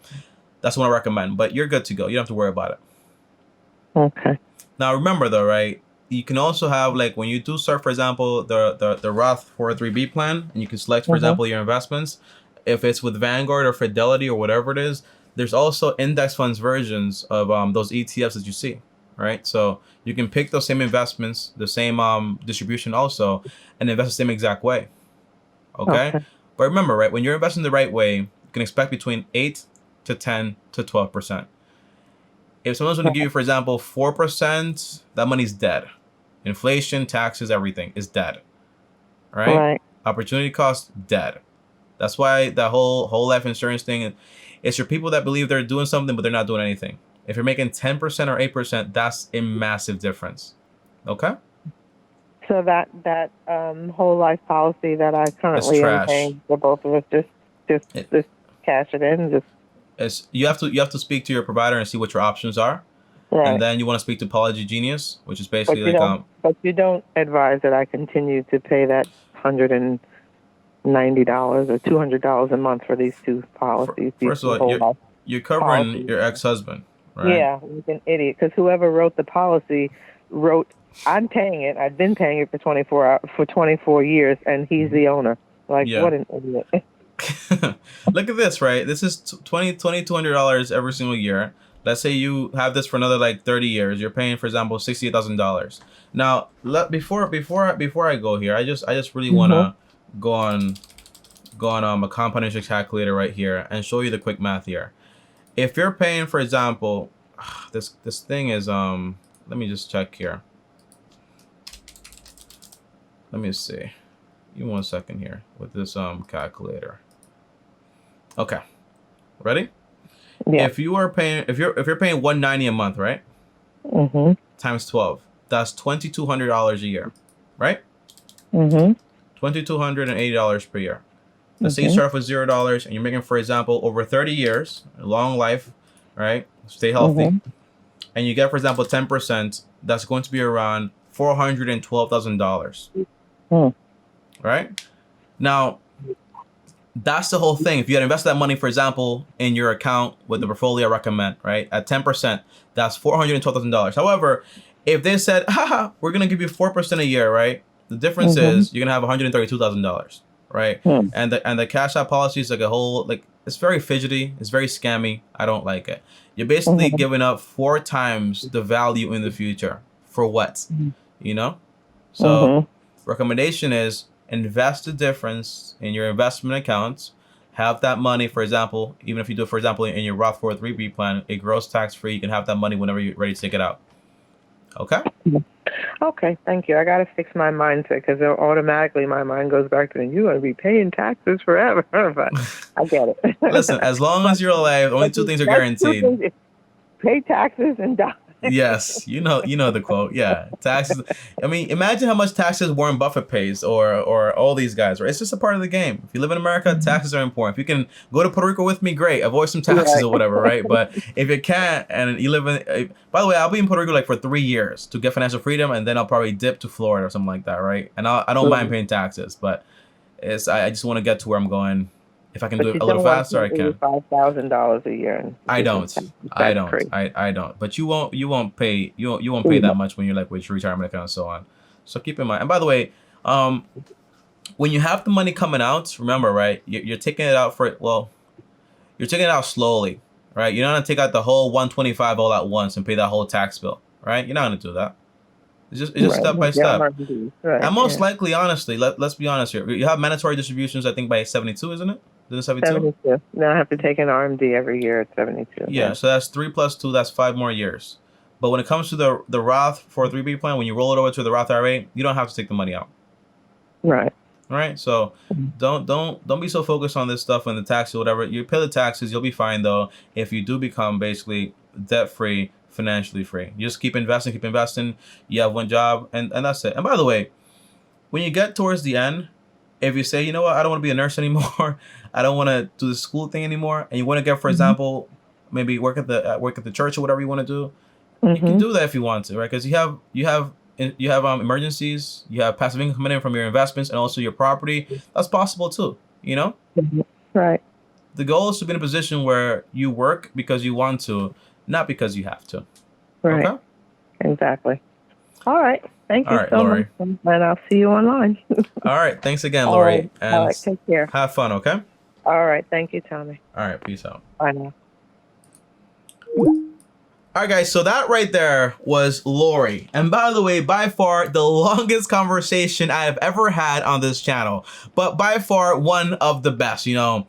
Speaker 2: that's what I recommend. But you're good to go. You don't have to worry about it.
Speaker 1: Okay.
Speaker 2: Now remember though, right? You can also have like when you do start, for example, the Roth 403b plan, and you can select, for
Speaker 1: Mhm.
Speaker 2: example, your investments. If it's with Vanguard or Fidelity or whatever it is, there's also index funds versions of those ETFs that you see, right? So you can pick those same investments, the same distribution also, and invest the same exact way. Okay,
Speaker 1: Okay.
Speaker 2: but remember, right? When you're investing the right way, you can expect between 8 to 10 to 12%. If someone's going to give you, for example, 4%, that money's dead. Inflation, taxes, everything is dead. Right?
Speaker 1: Right.
Speaker 2: Opportunity cost, dead. That's why that whole life insurance thing, it's your people that believe they're doing something, but they're not doing anything. If you're making 10% or 8%, that's a massive difference. Okay?
Speaker 1: So that whole life policy that I
Speaker 2: It's
Speaker 1: currently am
Speaker 2: trash.
Speaker 1: paying for both of us, just
Speaker 2: It,
Speaker 1: just cash it in, just
Speaker 2: it's you have to speak to your provider and see what your options are, and
Speaker 1: right.
Speaker 2: then you want to speak to Apology Genius, which is
Speaker 1: But
Speaker 2: basically
Speaker 1: you
Speaker 2: like
Speaker 1: don't. But you don't advise that I continue to pay that $190 or $200 a month for these two policies, these
Speaker 2: first of
Speaker 1: two
Speaker 2: all,
Speaker 1: whole life
Speaker 2: you're covering
Speaker 1: policies.
Speaker 2: your ex-husband, right?
Speaker 1: Yeah, like an idiot. Because whoever wrote the policy wrote, I'm paying it. I've been paying it for 24 years, and he's the owner. Like,
Speaker 2: Yeah.
Speaker 1: what an idiot.
Speaker 2: Look at this, right? This is $2,200 every single year. Let's say you have this for another like 30 years. You're paying, for example, $68,000. Now, before I go here, I just really
Speaker 1: Mhm.
Speaker 2: wanna go on a compound interest calculator right here and show you the quick math here. If you're paying, for example, this thing is let me just check here. Let me see. Give me 1 second here with this calculator. Okay, ready?
Speaker 1: Yeah.
Speaker 2: If you're paying 190 a month, right?
Speaker 1: Mhm.
Speaker 2: Times 12. That's $2,200 a year, right?
Speaker 1: Mhm.
Speaker 2: $2,280 per year. Let's say you
Speaker 1: Mhm.
Speaker 2: start off with $0 and you're making, for example, over 30 years, a long life, right? Stay healthy,
Speaker 1: Mhm.
Speaker 2: and you get, for example, 10%. That's going to be around $412,000,
Speaker 1: Mhm.
Speaker 2: right? Now, that's the whole thing. If you had invested that money, for example, in your account with the portfolio I recommend, right, at 10%, that's $412,000. However, if they said, haha, we're gonna give you 4% a year, right? The difference
Speaker 1: Mhm.
Speaker 2: is you're gonna have $132,000, right?
Speaker 1: Mhm.
Speaker 2: And the cash out policy is like a whole like it's very fidgety, it's very scammy. I don't like it. You're basically
Speaker 1: Mhm.
Speaker 2: giving up 4 times the value in the future for what? You know? So
Speaker 1: Mhm.
Speaker 2: recommendation is invest the difference in your investment accounts. Have that money, for example, even if you do it, for example, in your Roth 403b plan, it grows tax free. You can have that money whenever you're ready to take it out. Okay?
Speaker 1: Okay, thank you. I got to fix my mindset because automatically my mind goes back to you're going to be paying taxes forever. But I get it.
Speaker 2: Listen, as long as you're alive, only two things are
Speaker 1: That's two
Speaker 2: guaranteed.
Speaker 1: things. Pay taxes and die.
Speaker 2: Yes, you know the quote. Yeah, taxes. I mean, imagine how much taxes Warren Buffett pays, or all these guys. Right? It's just a part of the game. If you live in America, taxes are important. If you can go to Puerto Rico with me, great. Avoid some taxes or whatever, right? But if you can't, and you live in, by the way, I'll be in Puerto Rico like for 3 years to get financial freedom, and then I'll probably dip to Florida or something like that, right? And I don't mind paying taxes, but I just want to get to where I'm going. If I can do it a little faster, I can.
Speaker 1: $5,000 a year.
Speaker 2: I don't. But you won't pay that much when you're like with your retirement account and so on. So keep in mind. And by the way, when you have the money coming out, remember, right? You're taking it out you're taking it out slowly, right? You're not gonna take out the whole 125 all at once and pay that whole tax bill, right? You're not gonna do that. It's just step by step.
Speaker 1: Right.
Speaker 2: And most likely, honestly, let's be honest here. You have mandatory distributions, I think, by 72, isn't it? Is it 72?
Speaker 1: 72. Now I have to take an RMD every year at 72.
Speaker 2: Yeah, so that's 3 plus 2, that's 5 more years. But when it comes to the Roth 403b plan, when you roll it over to the Roth IRA, you don't have to take the money out.
Speaker 1: Right.
Speaker 2: All right. So don't be so focused on this stuff and the taxes or whatever. You pay the taxes, you'll be fine though. If you do become basically debt free, financially free, you just keep investing. You have one job, and that's it. And by the way, when you get towards the end, if you say, you know what, I don't want to be a nurse anymore, I don't want to do the school thing anymore, and you want to get, for example, maybe work at the church or whatever you want to do, you can do that if you want to, right? Because you have emergencies, you have passive income coming in from your investments and also your property. That's possible too, you know?
Speaker 1: Right.
Speaker 2: The goal is to be in a position where you work because you want to, not because you have to.
Speaker 1: Right.
Speaker 2: Okay?
Speaker 1: Exactly. All right. Thank you so
Speaker 2: Lori.
Speaker 1: much. And I'll see you online.
Speaker 2: All right. Thanks again, Lori.
Speaker 1: All right. Take care.
Speaker 2: Have fun, okay?
Speaker 1: All right. Thank you, Tommy.
Speaker 2: All right. Peace out.
Speaker 1: Bye now.
Speaker 2: All right, guys, so that right there was Lori. And by the way, by far the longest conversation I have ever had on this channel, but by far one of the best. You know,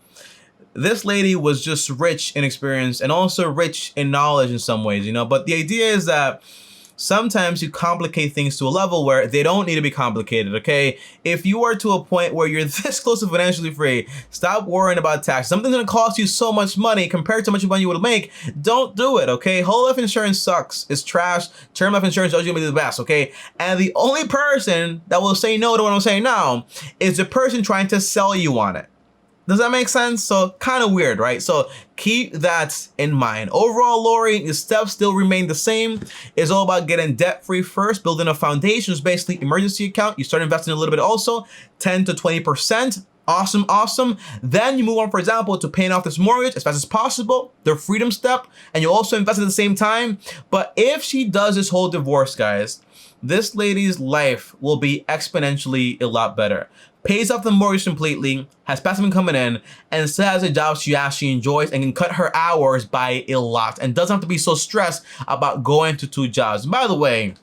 Speaker 2: this lady was just rich in experience and also rich in knowledge in some ways, you know, but the idea is that sometimes you complicate things to a level where they don't need to be complicated, okay? If you are to a point where you're this close to financially free, stop worrying about tax. Something's gonna cost you so much money compared to how much money you would make. Don't do it, okay? Whole life insurance sucks. It's trash. Term life insurance is gonna be the best, okay? And the only person that will say no to what I'm saying now is the person trying to sell you on it. Does that make sense? So kind of weird, right? So keep that in mind. Overall, Lori, your steps still remain the same. It's all about getting debt free first, building a foundation, is basically emergency account. You start investing a little bit also, 10 to 20%. Awesome, awesome. Then you move on, for example, to paying off this mortgage as fast as possible, the freedom step, and you also invest at the same time. But if she does this whole divorce, guys, this lady's life will be exponentially a lot better. Pays off the mortgage completely, has passive income coming in, and still has a job she actually enjoys and can cut her hours by a lot and doesn't have to be so stressed about going to 2 jobs. By the way,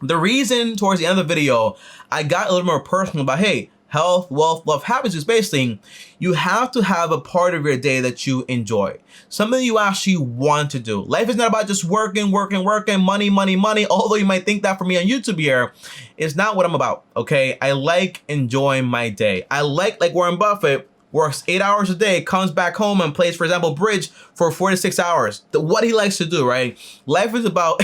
Speaker 2: the reason towards the end of the video, I got a little more personal about, hey, health, wealth, love, happiness is basically, you have to have a part of your day that you enjoy. Something you actually want to do. Life is not about just working, money, money, money. Although you might think that for me on YouTube here, it's not what I'm about, okay? I like enjoying my day. I like Warren Buffett, works 8 hours a day, comes back home and plays, for example, bridge for 4 to 6 hours. What he likes to do, right? Life is about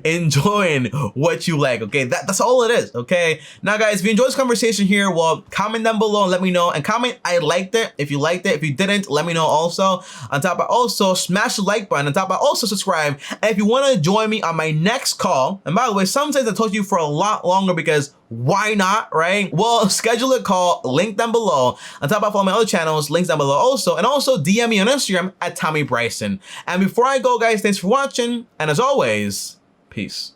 Speaker 2: enjoying what you like, okay? That's all it is, okay? Now, guys, if you enjoyed this conversation here, well, comment down below and let me know. And comment, I liked it, if you liked it. If you didn't, let me know also. On top of also, smash the like button. On top of also, subscribe. And if you want to join me on my next call, and by the way, sometimes I told you for a lot longer because why not, right? Well, schedule a call, link down below. On top of all my other channels, links down below also. And also DM me on Instagram at Tommy Bryson. And before I go, guys, thanks for watching. And as always, peace.